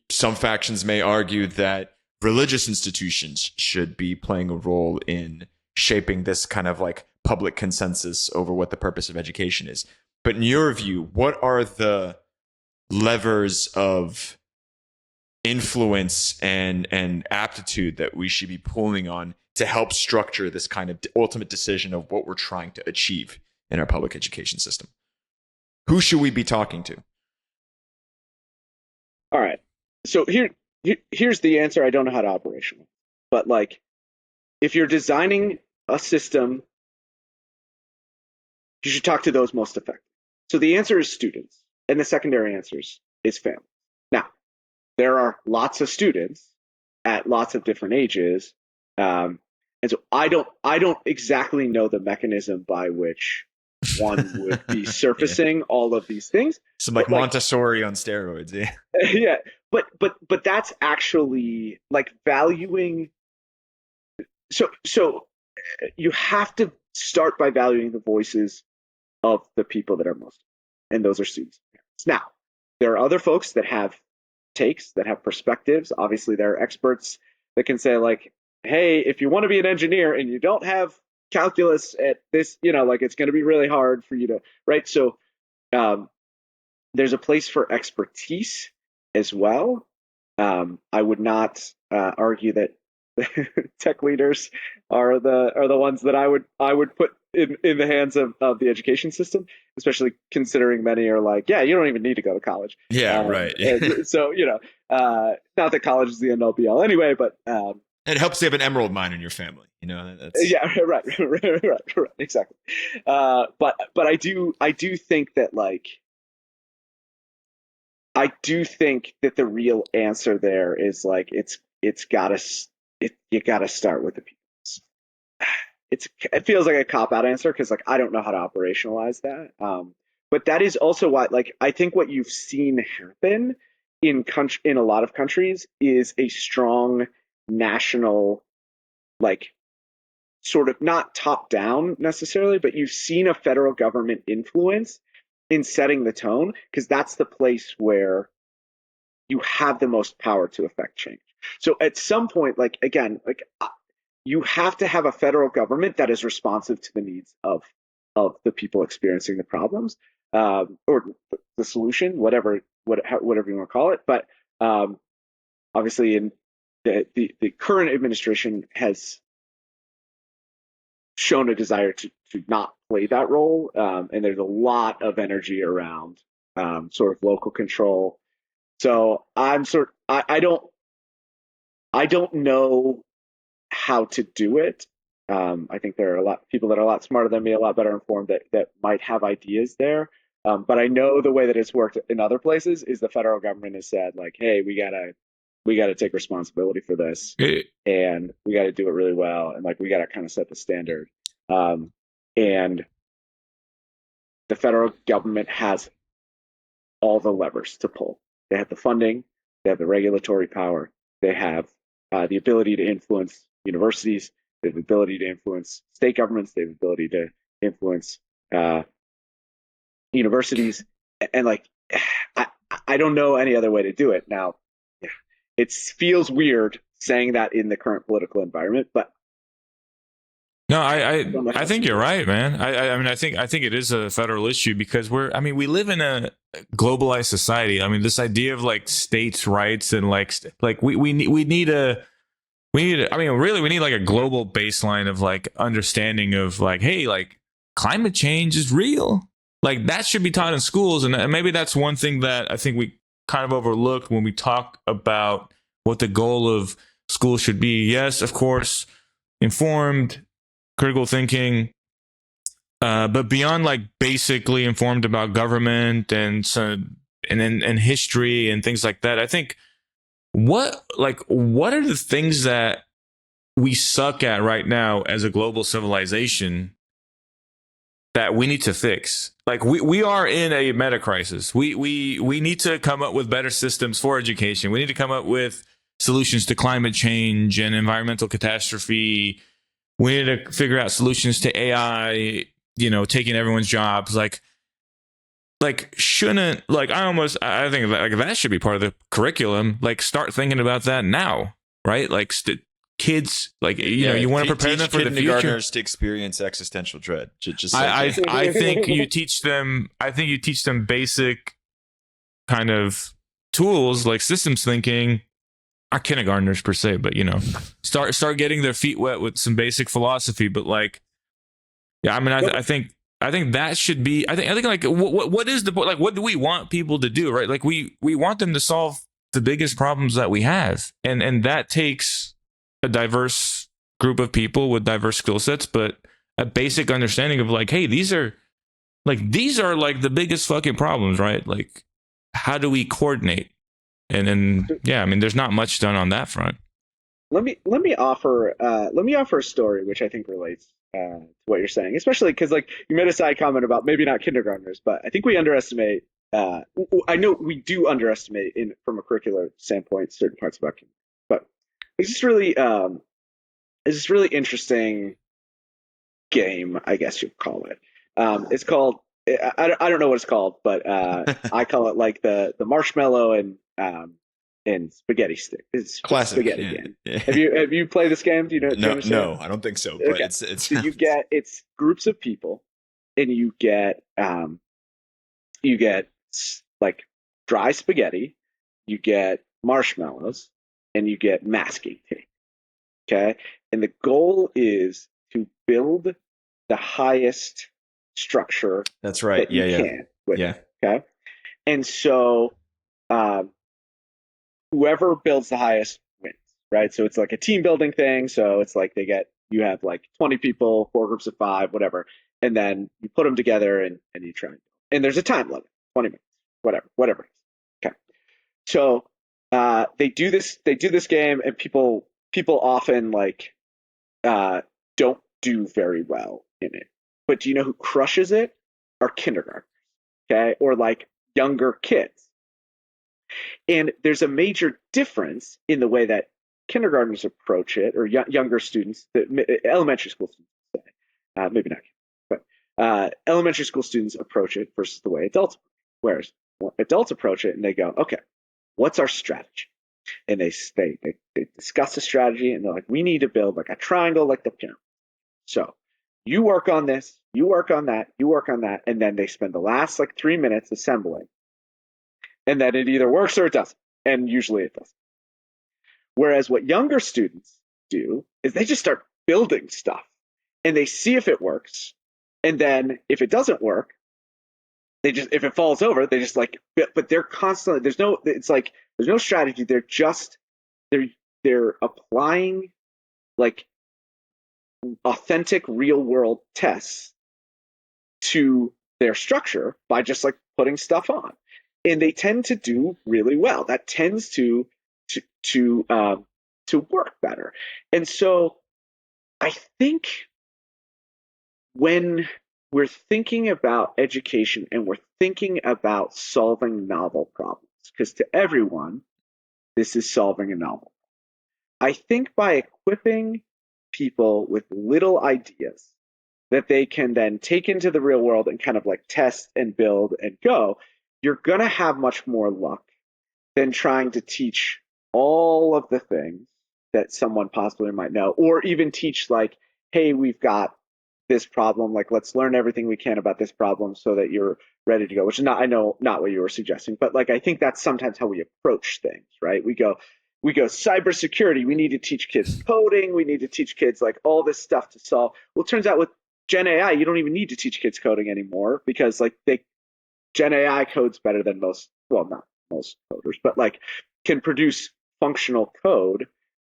Some factions may argue that religious institutions should be playing a role in shaping this kind of like public consensus over what the purpose of education is. But in your view, what are the levers of influence and aptitude that we should be pulling on to help structure this kind of ultimate decision of what we're trying to achieve in our public education system? Who should we be talking to? All right. So here's the answer. I don't know how to operational, but like, if you're designing a system, you should talk to those most effective. So the answer is students, and the secondary answer is family. Now, there are lots of students at lots of different ages. And so I don't exactly know the mechanism by which one would be surfacing all of these things. Some like Montessori on steroids. Yeah. Yeah. But that's actually like valuing. So you have to start by valuing the voices of the people that are most, and those are students. Now, there are other folks that have takes, that have perspectives. Obviously, there are experts that can say like, hey, if you want to be an engineer and you don't have calculus at this, like it's going to be really hard for you to, right? So there's a place for expertise as well. I would not argue that tech leaders are the ones that I would put in the hands of the education system, especially considering many are like, yeah, you don't even need to go to college. Yeah, right. So not that college is the end all be all anyway, but it helps to have an emerald mine in your family. That's... Yeah, right, exactly. But I do think that like. I do think that the real answer there is like you gotta start with the people. It feels like a cop out answer because like I don't know how to operationalize that. But that is also why like I think what you've seen happen in a lot of countries is a strong national, like sort of not top down necessarily, but you've seen a federal government influence in setting the tone because that's the place where you have the most power to affect change. So at some point, like again, like you have to have a federal government that is responsive to the needs of the people experiencing the problems, or the solution, whatever you want to call it. But obviously, in the current administration has shown a desire to not play that role, and there's a lot of energy around sort of local control. So I don't know how to do it. I think there are a lot of people that are a lot smarter than me, a lot better informed that might have ideas there. But I know the way that it's worked in other places is the federal government has said like, hey, we gotta take responsibility for this, and we gotta do it really well, and like we gotta kind of set the standard. And the federal government has all the levers to pull. They have the funding, they have the regulatory power, they have the ability to influence universities, they have the ability to influence state governments, they have the ability to influence universities, and like I don't know any other way to do it. Now, it feels weird saying that in the current political environment, but no, I think you're right, man. I mean, I think it is a federal issue because we live in a globalized society. I mean, this idea of like states' rights and like we need like a global baseline of like understanding of like, hey, like climate change is real. Like that should be taught in schools, and maybe that's one thing that I think we kind of overlook when we talk about what the goal of school should be. Yes, of course, informed, critical thinking, but beyond like basically informed about government and history and things like that, I think what are the things that we suck at right now as a global civilization that we need to fix? Like we are in a meta crisis. We need to come up with better systems for education. We need to come up with solutions to climate change and environmental catastrophe. We need to figure out solutions to AI, taking everyone's jobs. Like shouldn't, like, I think that should be part of the curriculum. Like, start thinking about that now, right? Like, kids, like, you want to prepare them for the future. Kindergartners to experience existential dread. I think you teach them. I think you teach them basic kind of tools like systems thinking. Not kindergartners per se, but start getting their feet wet with some basic philosophy. But like, yeah, I mean, I think that should be. I think like what is the point? Like, what do we want people to do? Right? Like we want them to solve the biggest problems that we have, and that takes a diverse group of people with diverse skill sets, but a basic understanding of like, hey, these are like the biggest fucking problems, right? Like, how do we coordinate? And yeah, I mean, there's not much done on that front. Let me offer a story which I think relates to what you're saying, especially because like you made a side comment about maybe not kindergartners, but I think we underestimate. I know we do underestimate from a curricular standpoint certain parts about kindergarten, but it's just really interesting game, I guess you'd call it. It's called I don't know what it's called, but I call it like the marshmallow and spaghetti stick. It's Classic spaghetti yeah. game. Yeah. Have you played this game? Do you know? Do you understand? No, I don't think so. But Okay. it's So it's groups of people, and you get like dry spaghetti, you get marshmallows, and you get masking tape. Okay, and the goal is to build the highest structure that's right. that you Yeah, can with yeah. it. Okay, and so um, whoever builds the highest wins, right? So it's like a team building thing. So it's like you have like 20 people, 4 groups of 5, whatever, and then you put them together and you try. And there's a time limit, 20 minutes, whatever. Okay, so they do this game, and people often like don't do very well in it. But do you know who crushes it? Are kindergartners, okay, or like younger kids. And there's a major difference in the way that kindergartners approach it, or younger students, elementary school students, maybe not, but elementary school students approach it versus the way adults approach it. Whereas adults approach it and they go, okay, what's our strategy? And they discuss a strategy, and they're like, we need to build like a triangle like the pyramid. So you work on this, you work on that, you work on that, and then they spend the last like 3 minutes assembling. And then it either works or it doesn't. And usually it doesn't. Whereas what younger students do is they just start building stuff, and they see if it works. And then if it doesn't work, if it falls over, they just like, but they're constantly, there's no strategy. They're applying like authentic real world tests to their structure by just like putting stuff on, and they tend to do really well. That tends to work better. And so I think when we're thinking about education and we're thinking about solving novel problems, because to everyone this is solving a novel, I think by equipping people with little ideas that they can then take into the real world and kind of like test and build and go, you're going to have much more luck than trying to teach all of the things that someone possibly might know, or even teach like, hey, we've got this problem, like let's learn everything we can about this problem so that you're ready to go, which is not what you were suggesting, but like I think that's sometimes how we approach things, right? We go cybersecurity, we need to teach kids coding, we need to teach kids like all this stuff to solve. Well, it turns out with Gen AI, you don't even need to teach kids coding anymore, because like Gen AI codes better than most, well, not most coders, but like can produce functional code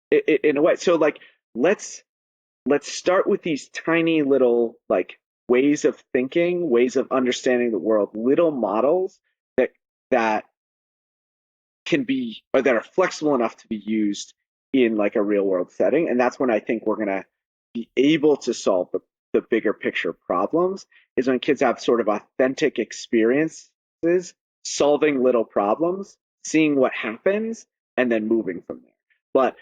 in a way. So like let's start with these tiny little like ways of thinking, ways of understanding the world, little models that can be, or that are flexible enough to be used in like a real world setting. And that's when I think we're going to be able to solve the bigger picture problems, is when kids have sort of authentic experiences solving little problems, seeing what happens, and then moving from there. But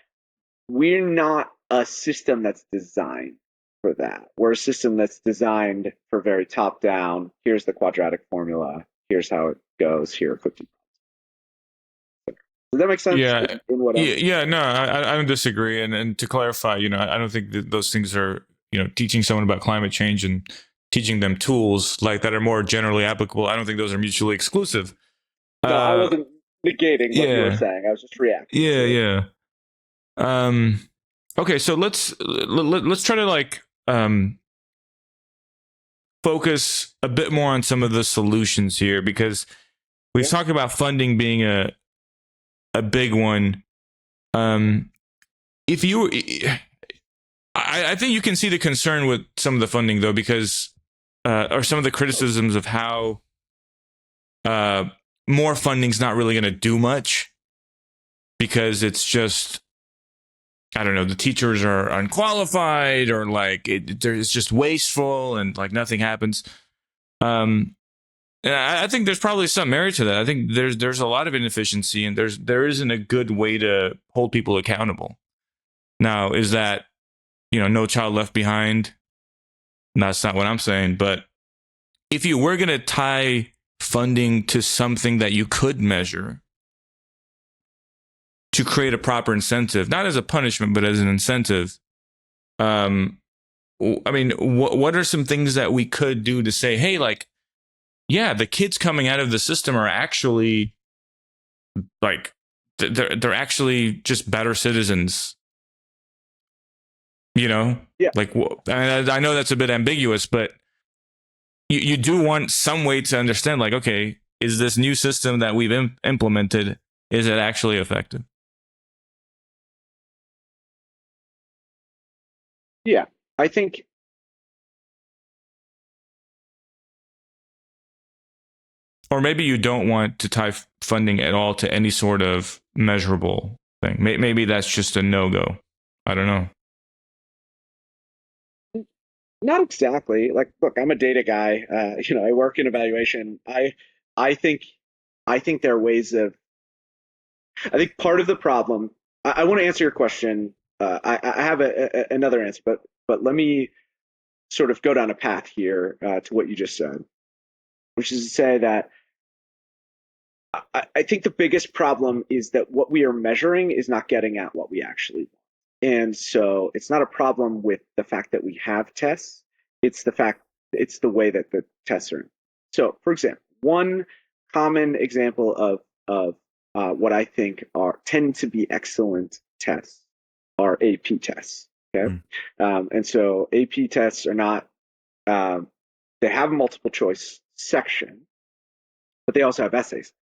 we're not a system that's designed for that. We're a system that's designed for very top down. Here's the quadratic formula. Here's how it goes. Here are 50. Does that make sense? Yeah. No, I don't disagree. And to clarify, I don't think that those things are, teaching someone about climate change and teaching them tools like that are more generally applicable. I don't think those are mutually exclusive. No, I wasn't negating what you were saying. I was just reacting. Yeah. Okay, so let's try to like focus a bit more on some of the solutions here, because we've talked about funding being a big one. If you, I think you can see the concern with some of the funding though, because or some of the criticisms of how more funding's not really going to do much. because it's just, I don't know, the teachers are unqualified, or like it's just wasteful and like nothing happens. And I think there's probably some merit to that. I think there's a lot of inefficiency, and there isn't a good way to hold people accountable. Now, is that, no child left behind? That's not what I'm saying. But if you were going to tie funding to something that you could measure to create a proper incentive, not as a punishment, but as an incentive, I mean, what are some things that we could do to say, hey, like, yeah, the kids coming out of the system are actually like, they're actually just better citizens, Yeah. Like, I know that's a bit ambiguous, but you do want some way to understand, like, okay, is this new system that we've implemented, is it actually effective? Yeah, I think. Or maybe you don't want to tie funding at all to any sort of measurable thing. Maybe that's just a no-go. I don't know. Not exactly. Like, look, I'm a data guy. I work in evaluation. I think there are ways of. I think part of the problem. I want to answer your question. I have another answer, but let me sort of go down a path here to what you just said, which is to say that I think the biggest problem is that what we are measuring is not getting at what we actually want. And so it's not a problem with the fact that we have tests. It's the way that the tests are. So, for example, one common example of what I think tend to be excellent tests are AP tests. Okay, and so AP tests are not. They have a multiple choice section, but they also have essays.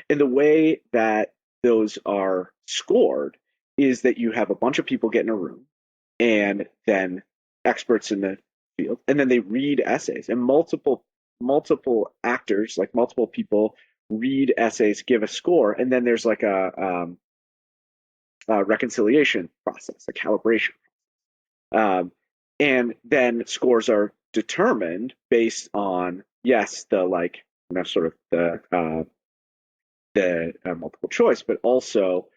And the way that those are scored is that you have a bunch of people get in a room, and then experts in the field, and then they read essays, and multiple actors, like multiple people, read essays, give a score, and then there's like a reconciliation process, a calibration, and then scores are determined based on, yes, the like, sort of the multiple choice, but also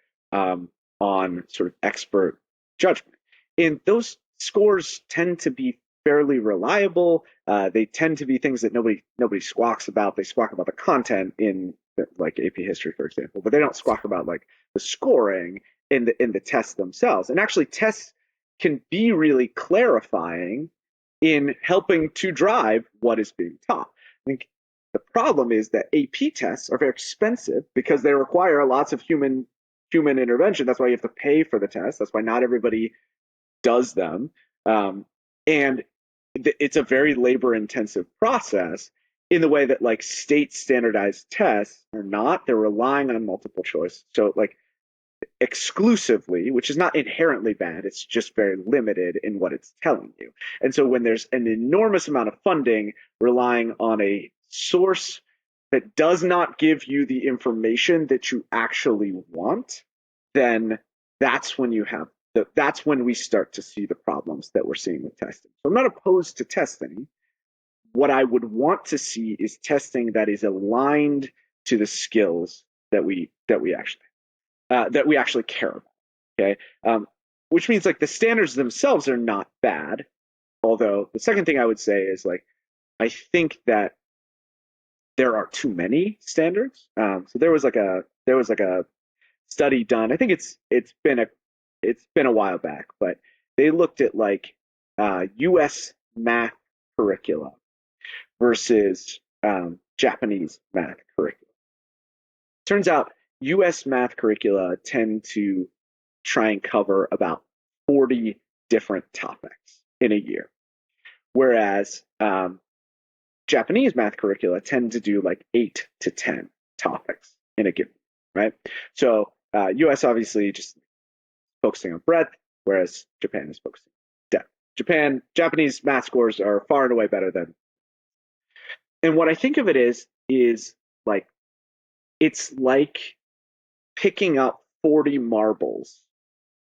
on sort of expert judgment. And those scores tend to be fairly reliable. They tend to be things that nobody squawks about. They squawk about the content in like AP history, for example, but they don't squawk about like the scoring in the tests themselves. And actually, tests can be really clarifying in helping to drive what is being taught. I think the problem is that AP tests are very expensive because they require lots of human intervention. That's why you have to pay for the test. That's why not everybody does them. And it's a very labor intensive process in the way that like state standardized tests are not. They're relying on multiple choice. So like exclusively, which is not inherently bad, it's just very limited in what it's telling you. And so when there's an enormous amount of funding relying on a source that does not give you the information that you actually want, then that's when that's when we start to see the problems that we're seeing with testing. So I'm not opposed to testing. What I would want to see is testing that is aligned to the skills that we actually care about. Okay, which means like the standards themselves are not bad. Although the second thing I would say is like I think that there are too many standards. So there was like a study done. I think it's been a while back, but they looked at like U.S. math curricula versus Japanese math curricula. Turns out U.S. math curricula tend to try and cover about 40 different topics in a year, whereas Japanese math curricula tend to do like 8 to 10 topics in a given, right? So U.S. obviously just focusing on breadth, whereas Japan is focusing on depth. Japanese math scores are far and away better than. And what I think of it is like it's like picking up 40 marbles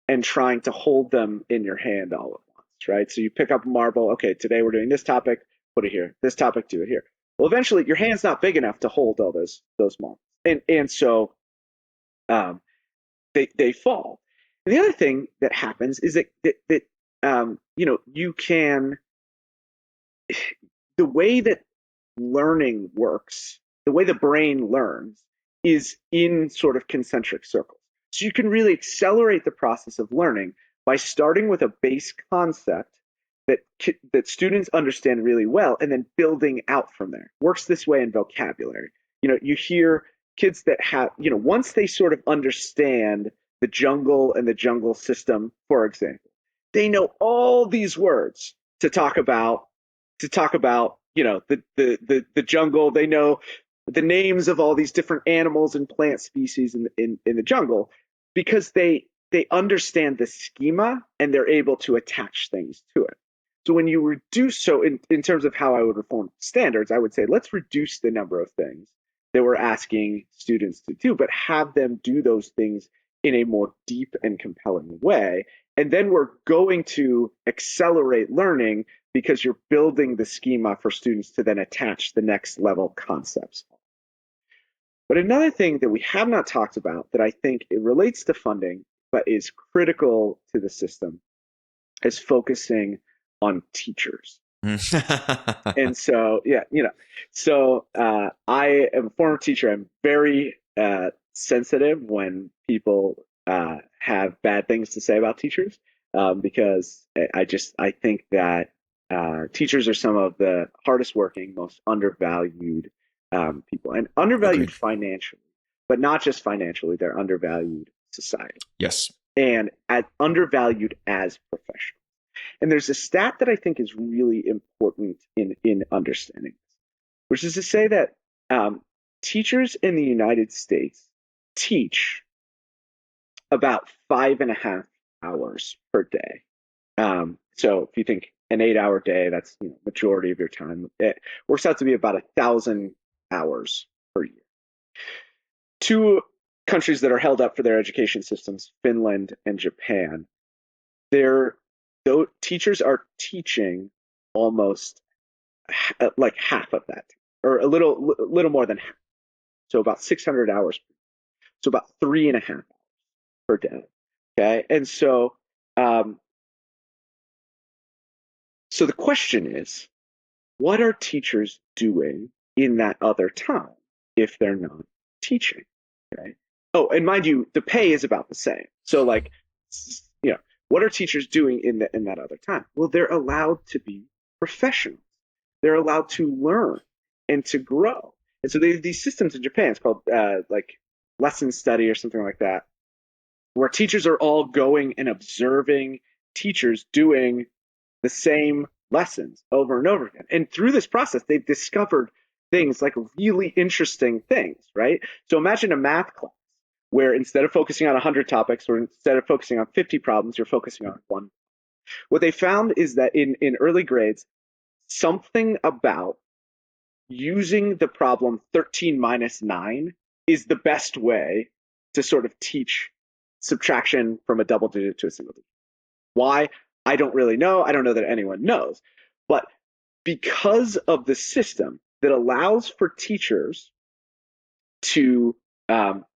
and trying to hold them in your hand all at once, right? So you pick up a marble. Okay, today we're doing this topic. Put it here. This topic, do it here. Well, eventually your hand's not big enough to hold all those marbles, and so they fall. And the other thing that happens is that you can, the way that learning works, the way the brain learns is in sort of concentric circles. So you can really accelerate the process of learning by starting with a base concept that students understand really well and then building out from there. Works this way in vocabulary. You hear kids that have, once they sort of understand the jungle and the jungle system, for example, they know all these words to talk about the jungle. They know the names of all these different animals and plant species in the jungle because they understand the schema and they're able to attach things to it. So when you reduce, so in terms of how I would reform standards, I would say let's reduce the number of things that we're asking students to do, but have them do those things in a more deep and compelling way. And then we're going to accelerate learning because you're building the schema for students to then attach the next level concepts. But another thing that we have not talked about that I think it relates to funding, but is critical to the system, is focusing on teachers. And so, I am a former teacher. I'm very sensitive when people have bad things to say about teachers, because I think that teachers are some of the hardest working, most undervalued people, and undervalued financially, but not just financially. They're undervalued society. Yes. And undervalued as professionals. And there's a stat that I think is really important in understanding this, which is to say that teachers in the United States teach about 5.5 hours per day. So if you think an 8-hour day, that's majority of your time. It works out to be about 1,000 hours per year. Two countries that are held up for their education systems, Finland and Japan, teachers are teaching almost like half of that, or a little more than half. So about 600 hours. So about 3.5 hours per day. Okay, and so the question is, what are teachers doing in that other time if they're not teaching? Okay. Oh, and mind you, the pay is about the same. So what are teachers doing in that other time? Well, they're allowed to be professionals. They're allowed to learn and to grow. And so these systems in Japan, it's called like lesson study or something like that, where teachers are all going and observing teachers doing the same lessons over and over again. And through this process, they've discovered things like really interesting things, right? So imagine a math class where instead of focusing on 100 topics, or instead of focusing on 50 problems, you're focusing on one. What they found is that in early grades, something about using the problem 13 minus 9 is the best way to sort of teach subtraction from a double digit to a single digit. Why? I don't really know. I don't know that anyone knows. But because of the system that allows for teachers to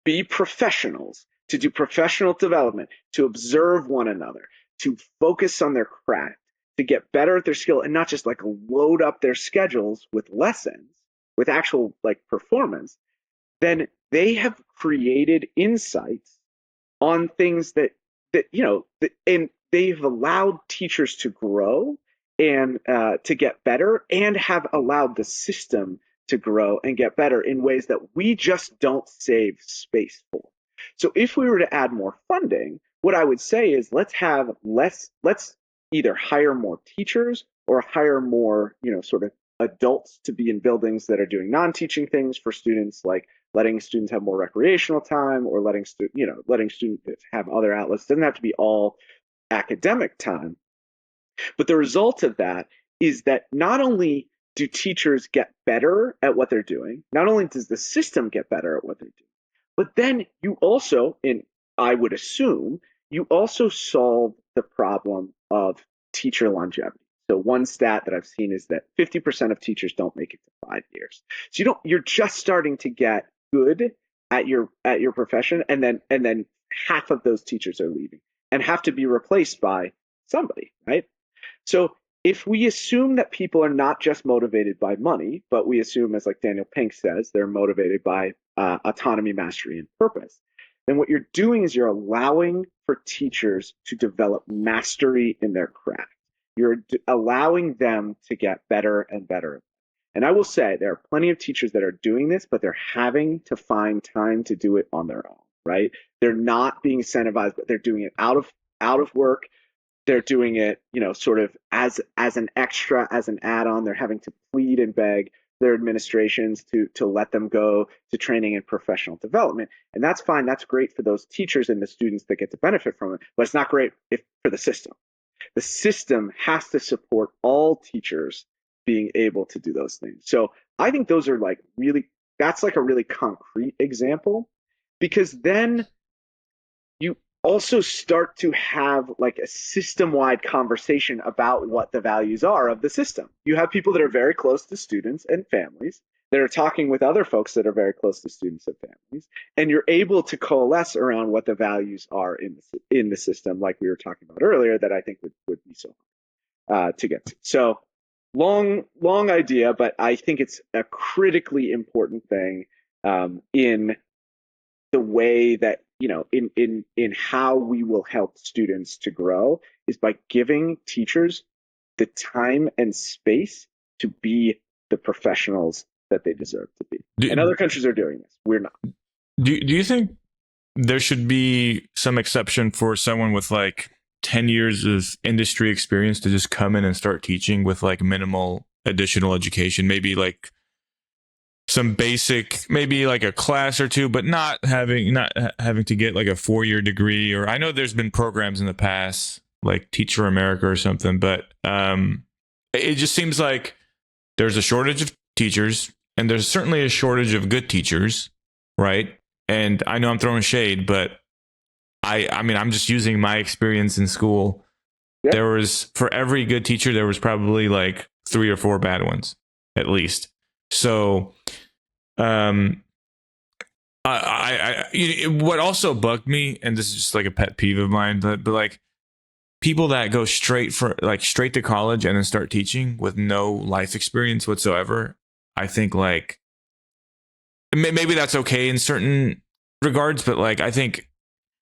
be professionals, to do professional development, to observe one another, to focus on their craft, to get better at their skill, and not just like load up their schedules with lessons, with actual like performance, then they have created insights on things that and they've allowed teachers to grow and to get better, and have allowed the system to grow and get better in ways that we just don't save space for. So if we were to add more funding, what I would say is let's either hire more teachers or hire more, sort of adults to be in buildings that are doing non-teaching things for students, like letting students have more recreational time, or letting students have other outlets. It doesn't have to be all academic time. But the result of that is that not only do teachers get better at what they're doing, not only does the system get better at what they're doing, but then you also, in I would assume you also solve the problem of teacher longevity. So one stat that I've seen is that 50% of teachers don't make it to 5 years. So you're just starting to get good at your profession, and then half of those teachers are leaving and have to be replaced by somebody, right? So if we assume that people are not just motivated by money, but we assume, as like Daniel Pink says, they're motivated by autonomy, mastery, and purpose, then what you're doing is you're allowing for teachers to develop mastery in their craft. You're allowing them to get better and better. And I will say there are plenty of teachers that are doing this, but they're having to find time to do it on their own, right? They're not being incentivized, but they're doing it out of work. They're doing it, sort of as an extra, as an add-on. They're having to plead and beg their administrations to let them go to training and professional development. And that's fine. That's great for those teachers and the students that get to benefit from it, but it's not great for the system. The system has to support all teachers being able to do those things. So I think those are that's like a really concrete example, because then you also start to have like a system-wide conversation about what the values are of the system. You have people that are very close to students and families that are talking with other folks that are very close to students and families, and you're able to coalesce around what the values are in the system, like we were talking about earlier, that I think would be so hard to get to. So long idea, but I think it's a critically important thing in the way that, in how we will help students to grow, is by giving teachers the time and space to be the professionals that they deserve to be. And other countries are doing this. We're not. Do you think there should be some exception for someone with like 10 years of industry experience to just come in and start teaching with like minimal additional education? Maybe like some basic, maybe like a class or two, but not having to get like a 4-year degree. Or I know there's been programs in the past like Teacher America or something, but it just seems like there's a shortage of teachers, and there's certainly a shortage of good teachers, right? And I know I'm throwing shade, but I mean, I'm just using my experience in school. Yeah. There was, for every good teacher, there was probably like 3 or 4 bad ones, at least. So, what also bugged me, and this is just like a pet peeve of mine, but like people that go straight to college and then start teaching with no life experience whatsoever, I think like maybe that's okay in certain regards, but like I think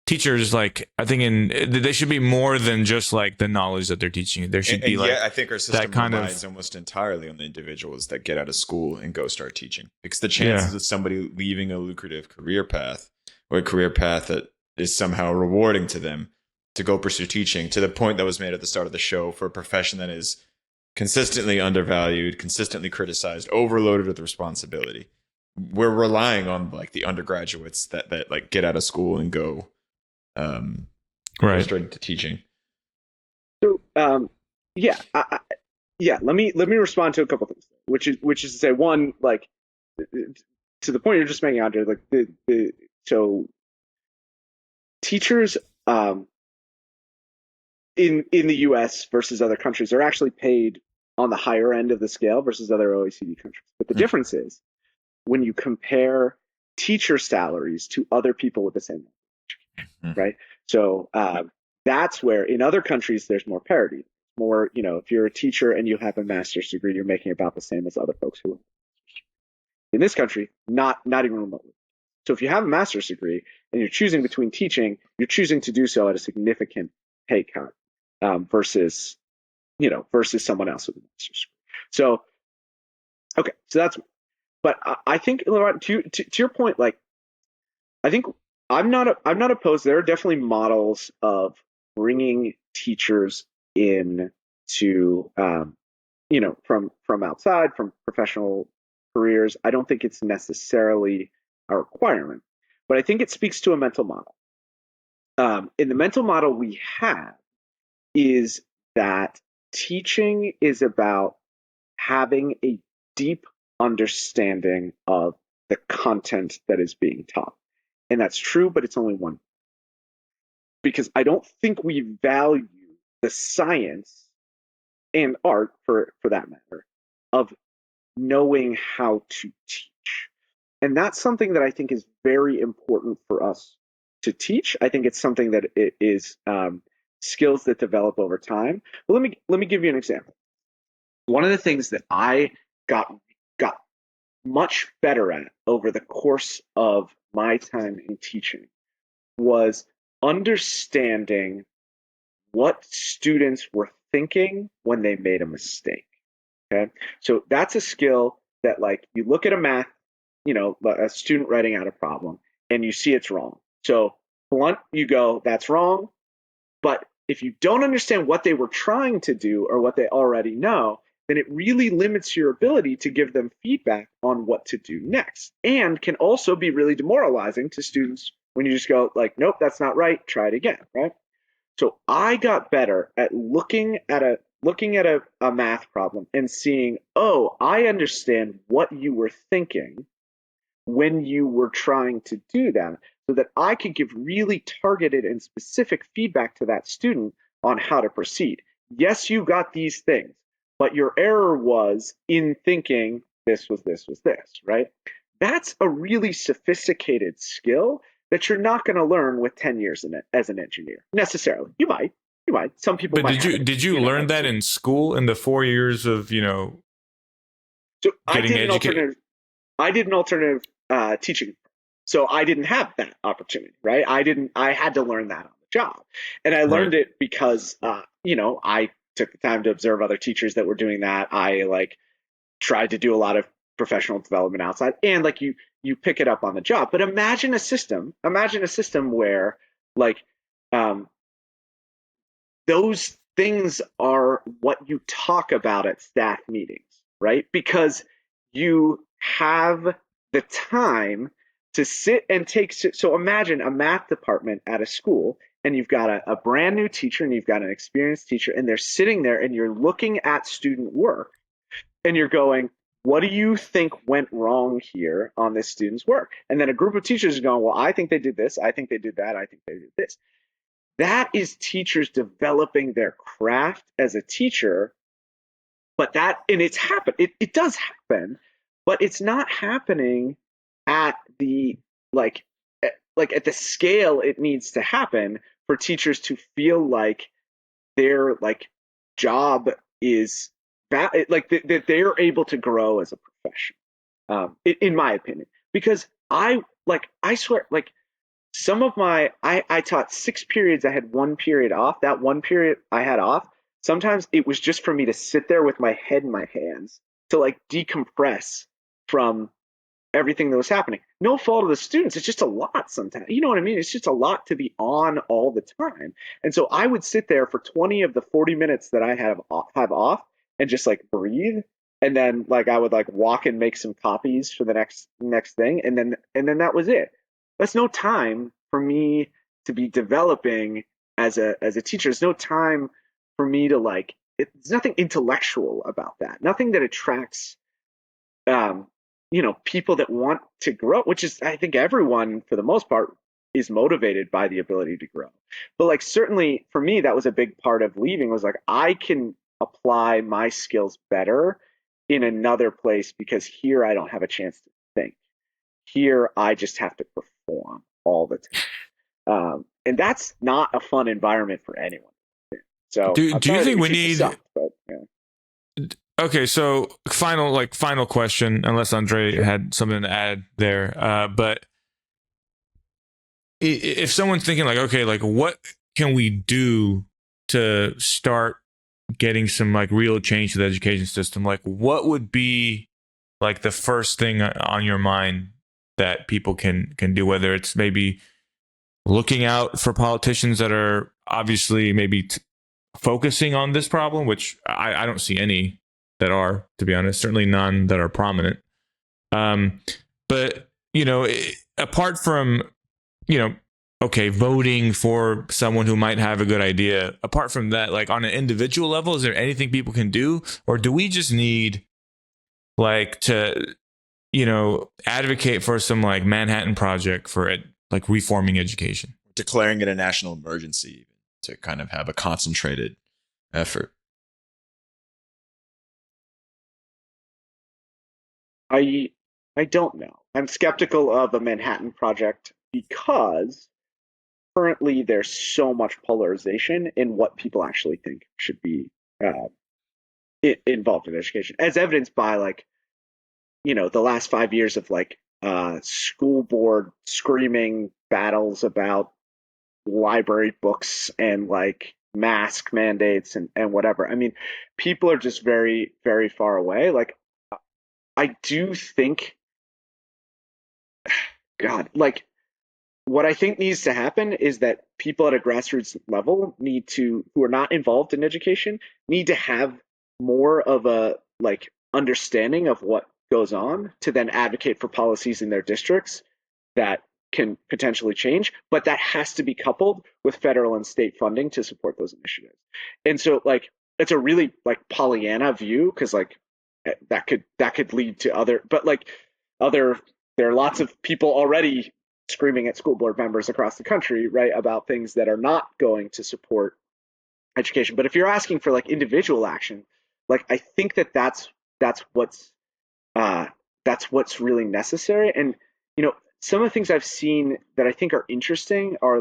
teachers, like I think they should be more than just like the knowledge that they're teaching. There should be like, I think our system relies almost entirely on the individuals that get out of school and go start teaching, because the chances of somebody leaving a lucrative career path, or a career path that is somehow rewarding to them, to go pursue teaching, to the point that was made at the start of the show, for a profession that is consistently undervalued, consistently criticized, overloaded with responsibility. We're relying on like the undergraduates that like get out of school and go straight into teaching. So let me respond to a couple things, which is to say, one, like to the point you're just making, Andre, like so teachers in the US versus other countries are actually paid on the higher end of the scale versus other OECD countries. But the difference is when you compare teacher salaries to other people with the same knowledge, right? So that's where in other countries there's more parity. More, if you're a teacher and you have a master's degree, you're making about the same as other folks who are. In this country, not even remotely. So if you have a master's degree and you're choosing between teaching, you're choosing to do so at a significant pay cut versus someone else with a master's degree. So, okay, so that's. But I think, to your point, like I think I'm not opposed. There are definitely models of bringing teachers in to from outside, from professional careers. I don't think it's necessarily a requirement, but I think it speaks to a mental model. In the mental model we have is that teaching is about having a deep understanding of the content that is being taught. And that's true, but it's only one. because I don't think we value the science and art, for that matter, of knowing how to teach. And that's something that I think is very important for us to teach. I think it's something that it is skills that develop over time. But let me give you an example. One of the things that I got much better at over the course of my time in teaching was understanding what students were thinking when they made a mistake. Okay. So that's a skill that, like, you look at a math, a student writing out a problem and you see it's wrong. So blunt, you go, that's wrong. But if you don't understand what they were trying to do or what they already know, then it really limits your ability to give them feedback on what to do next, and can also be really demoralizing to students when you just go like, nope, that's not right, try it again, right? So I got better at looking at a math problem and seeing, oh, I understand what you were thinking when you were trying to do that, so that I could give really targeted and specific feedback to that student on how to proceed. Yes, you got these things, but your error was in thinking this, right? That's a really sophisticated skill that you're not going to learn with 10 years in it as an engineer necessarily. You might. Some people But might. did you learn that in school in the 4 years of, so getting educated? I did an alternative teaching. So I didn't have that opportunity, right? I had to learn that on the job. And I learned it because, I took the time to observe other teachers that were doing that. I tried to do a lot of professional development outside, and you pick it up on the job. But imagine a system where those things are what you talk about at staff meetings, right? Because you have the time to sit and so imagine a math department at a school, and you've got a brand new teacher and you've got an experienced teacher, and they're sitting there and you're looking at student work and you're going, what do you think went wrong here on this student's work? And then a group of teachers are going, well, I think they did this, I think they did that, I think they did this. That is teachers developing their craft as a teacher. But and it's happened. It does happen, but it's not happening at the at the scale it needs to happen for teachers to feel like their job is that they're able to grow as a profession. In my opinion, because I swear, some of I taught 6 periods. I had 1 period off. That 1 period I had off, sometimes it was just for me to sit there with my head in my hands to decompress from everything that was happening. No fault of the students. It's just a lot sometimes. You know what I mean? It's just a lot to be on all the time. And so I would sit there for 20 of the 40 minutes that I have off and just breathe. And then I would walk and make some copies for the next thing. And then that was it. That's no time for me to be developing as a teacher. There's no time for me to there's nothing intellectual about that. Nothing that attracts people that want to grow, which is, I think, everyone for the most part is motivated by the ability to grow. But certainly for me, that was a big part of leaving, was I can apply my skills better in another place, because here I don't have a chance to think. Here I just have to perform all the time. And that's not a fun environment for anyone. So do you think we need Okay, so final question, unless Andre had something to add there. But if someone's thinking what can we do to start getting some real change to the education system? What would be the first thing on your mind that people can do, whether it's maybe looking out for politicians that are obviously maybe focusing on this problem, which I don't see any that are, to be honest, certainly none that are prominent. But, apart from, voting for someone who might have a good idea, apart from that, on an individual level, is there anything people can do? Or do we just need to, advocate for some Manhattan Project for reforming education? declaring it a national emergency to kind of have a concentrated effort. I don't know. I'm skeptical of a Manhattan Project because currently there's so much polarization in what people actually think should be uh, involved in education, as evidenced by the last 5 years of school board screaming battles about library books and mask mandates and whatever. I mean, people are just very, very far away. I do think, God, what I think needs to happen is that people at a grassroots level who are not involved in education, need to have more of a understanding of what goes on to then advocate for policies in their districts that can potentially change, but that has to be coupled with federal and state funding to support those initiatives. And so it's a really Pollyanna view, because that could lead to other there are lots of people already screaming at school board members across the country, right, about things that are not going to support education. But if you're asking for individual action, I think that's what's really necessary. And some of the things I've seen that I think are interesting are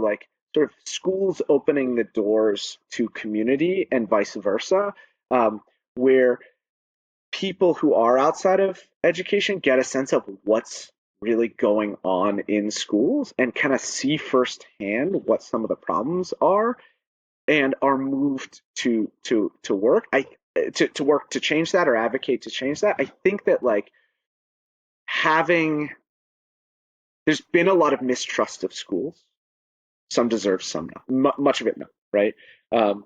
sort of schools opening the doors to community and vice versa, where people who are outside of education get a sense of what's really going on in schools and kind of see firsthand what some of the problems are, and are moved to work to work to change that or advocate to change that. I think that there's been a lot of mistrust of schools. Some deserve, some not. Much of it no, right? And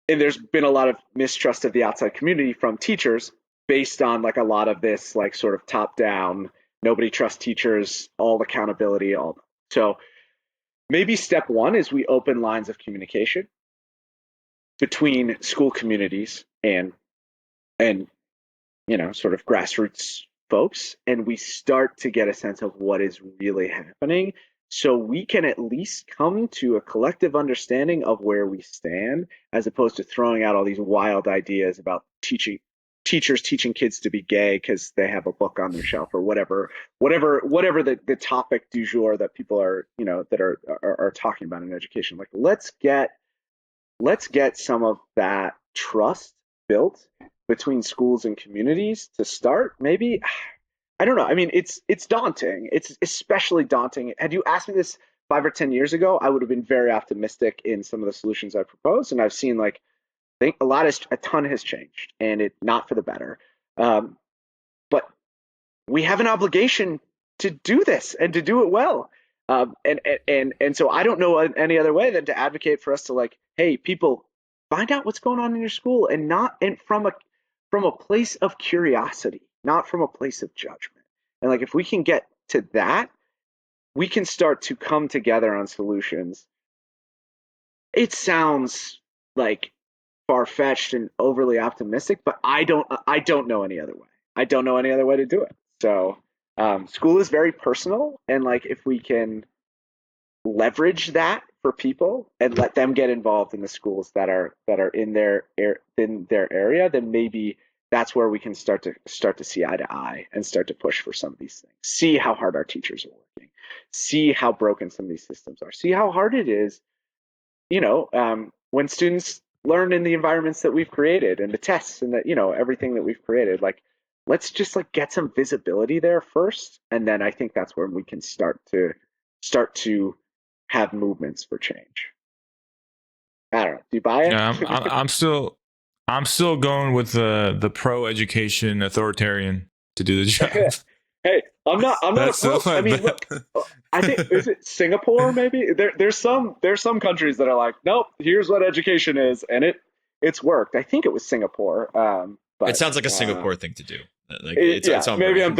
there's been a lot of mistrust of the outside community from teachers, based on a lot of this sort of top down, nobody trusts teachers, all accountability, all. So maybe step one is we open lines of communication between school communities and sort of grassroots folks, and we start to get a sense of what is really happening, so we can at least come to a collective understanding of where we stand, as opposed to throwing out all these wild ideas about teachers teaching kids to be gay because they have a book on their shelf, or whatever the topic du jour that people are that are talking about in education. Let's get some of that trust built between schools and communities to start. Maybe, I don't know. I mean, it's daunting. It's especially daunting. Had you asked me this 5 or 10 years ago, I would have been very optimistic in some of the solutions I proposed, and I've seen I think a ton has changed, and it not for the better. But we have an obligation to do this and to do it well. And so I don't know any other way than to advocate for us to hey, people, find out what's going on in your school, and from a place of curiosity, not from a place of judgment. And if we can get to that, we can start to come together on solutions. It sounds far-fetched and overly optimistic, but I don't know any other way. I don't know any other way to do it. So school is very personal, and if we can leverage that for people and let them get involved in the schools that are in their area, then maybe that's where we can start to see eye to eye and start to push for some of these things. See how hard our teachers are working. See how broken some of these systems are. See how hard it is, when students learn in the environments that we've created, and the tests, and everything that we've created. Let's just get some visibility there first, and then I think that's where we can start to have movements for change. I don't know. Do you buy it? Yeah, I'm still going with the pro education authoritarian to do the job. Hey, I'm not opposed. I mean, look, I think, is it Singapore? Maybe there's some countries that are nope, here's what education is, and it's worked. I think it was Singapore. But it sounds like a Singapore thing to do. Maybe I'm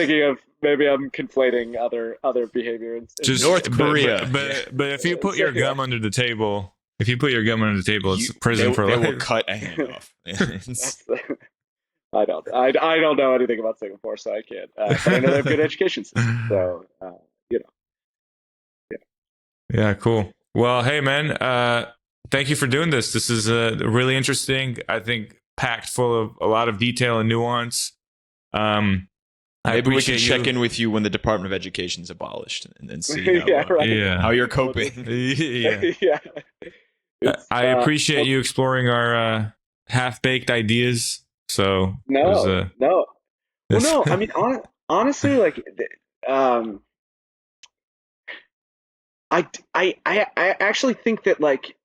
conflating other behavior. Just North Korea. But if you put your gum under the table, it's prison for life. They will cut a hand off. I don't know anything about Singapore, so I can't. But I know they have good education systems, so Yeah, cool. Well, hey, man, thank you for doing this. This is really interesting. I think packed full of a lot of detail and nuance. Maybe we can check in with you when the Department of Education is abolished and see how, how you're coping. Yeah. I appreciate you exploring our half-baked ideas. So no. Well, no. I mean, honestly, like, I actually think that like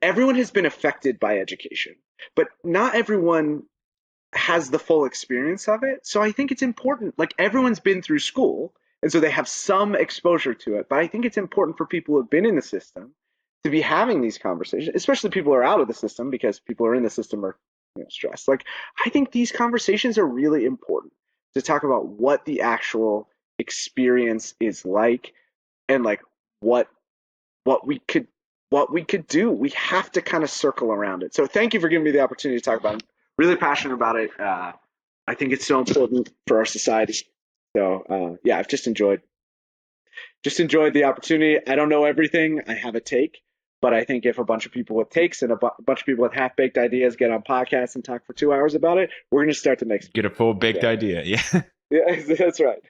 everyone has been affected by education, but not everyone has the full experience of it. So I think it's important. Like everyone's been through school, and so they have some exposure to it. But I think it's important for people who have been in the system to be having these conversations, especially people who are out of the system, because people who are in the system are stressed. Like I think these conversations are really important to talk about what the actual experience is like, and like what we could do. We have to kind of circle around it. So thank you for giving me the opportunity to talk about it. Really passionate about it. I think it's so important for our society. So yeah, I've just enjoyed the opportunity. I don't know everything. I have a take, but I think if a bunch of people with takes and a bunch of people with half-baked ideas get on podcasts and talk for 2 hours about it, we're going to start to make get a full-baked idea. Yeah. Yeah, that's right.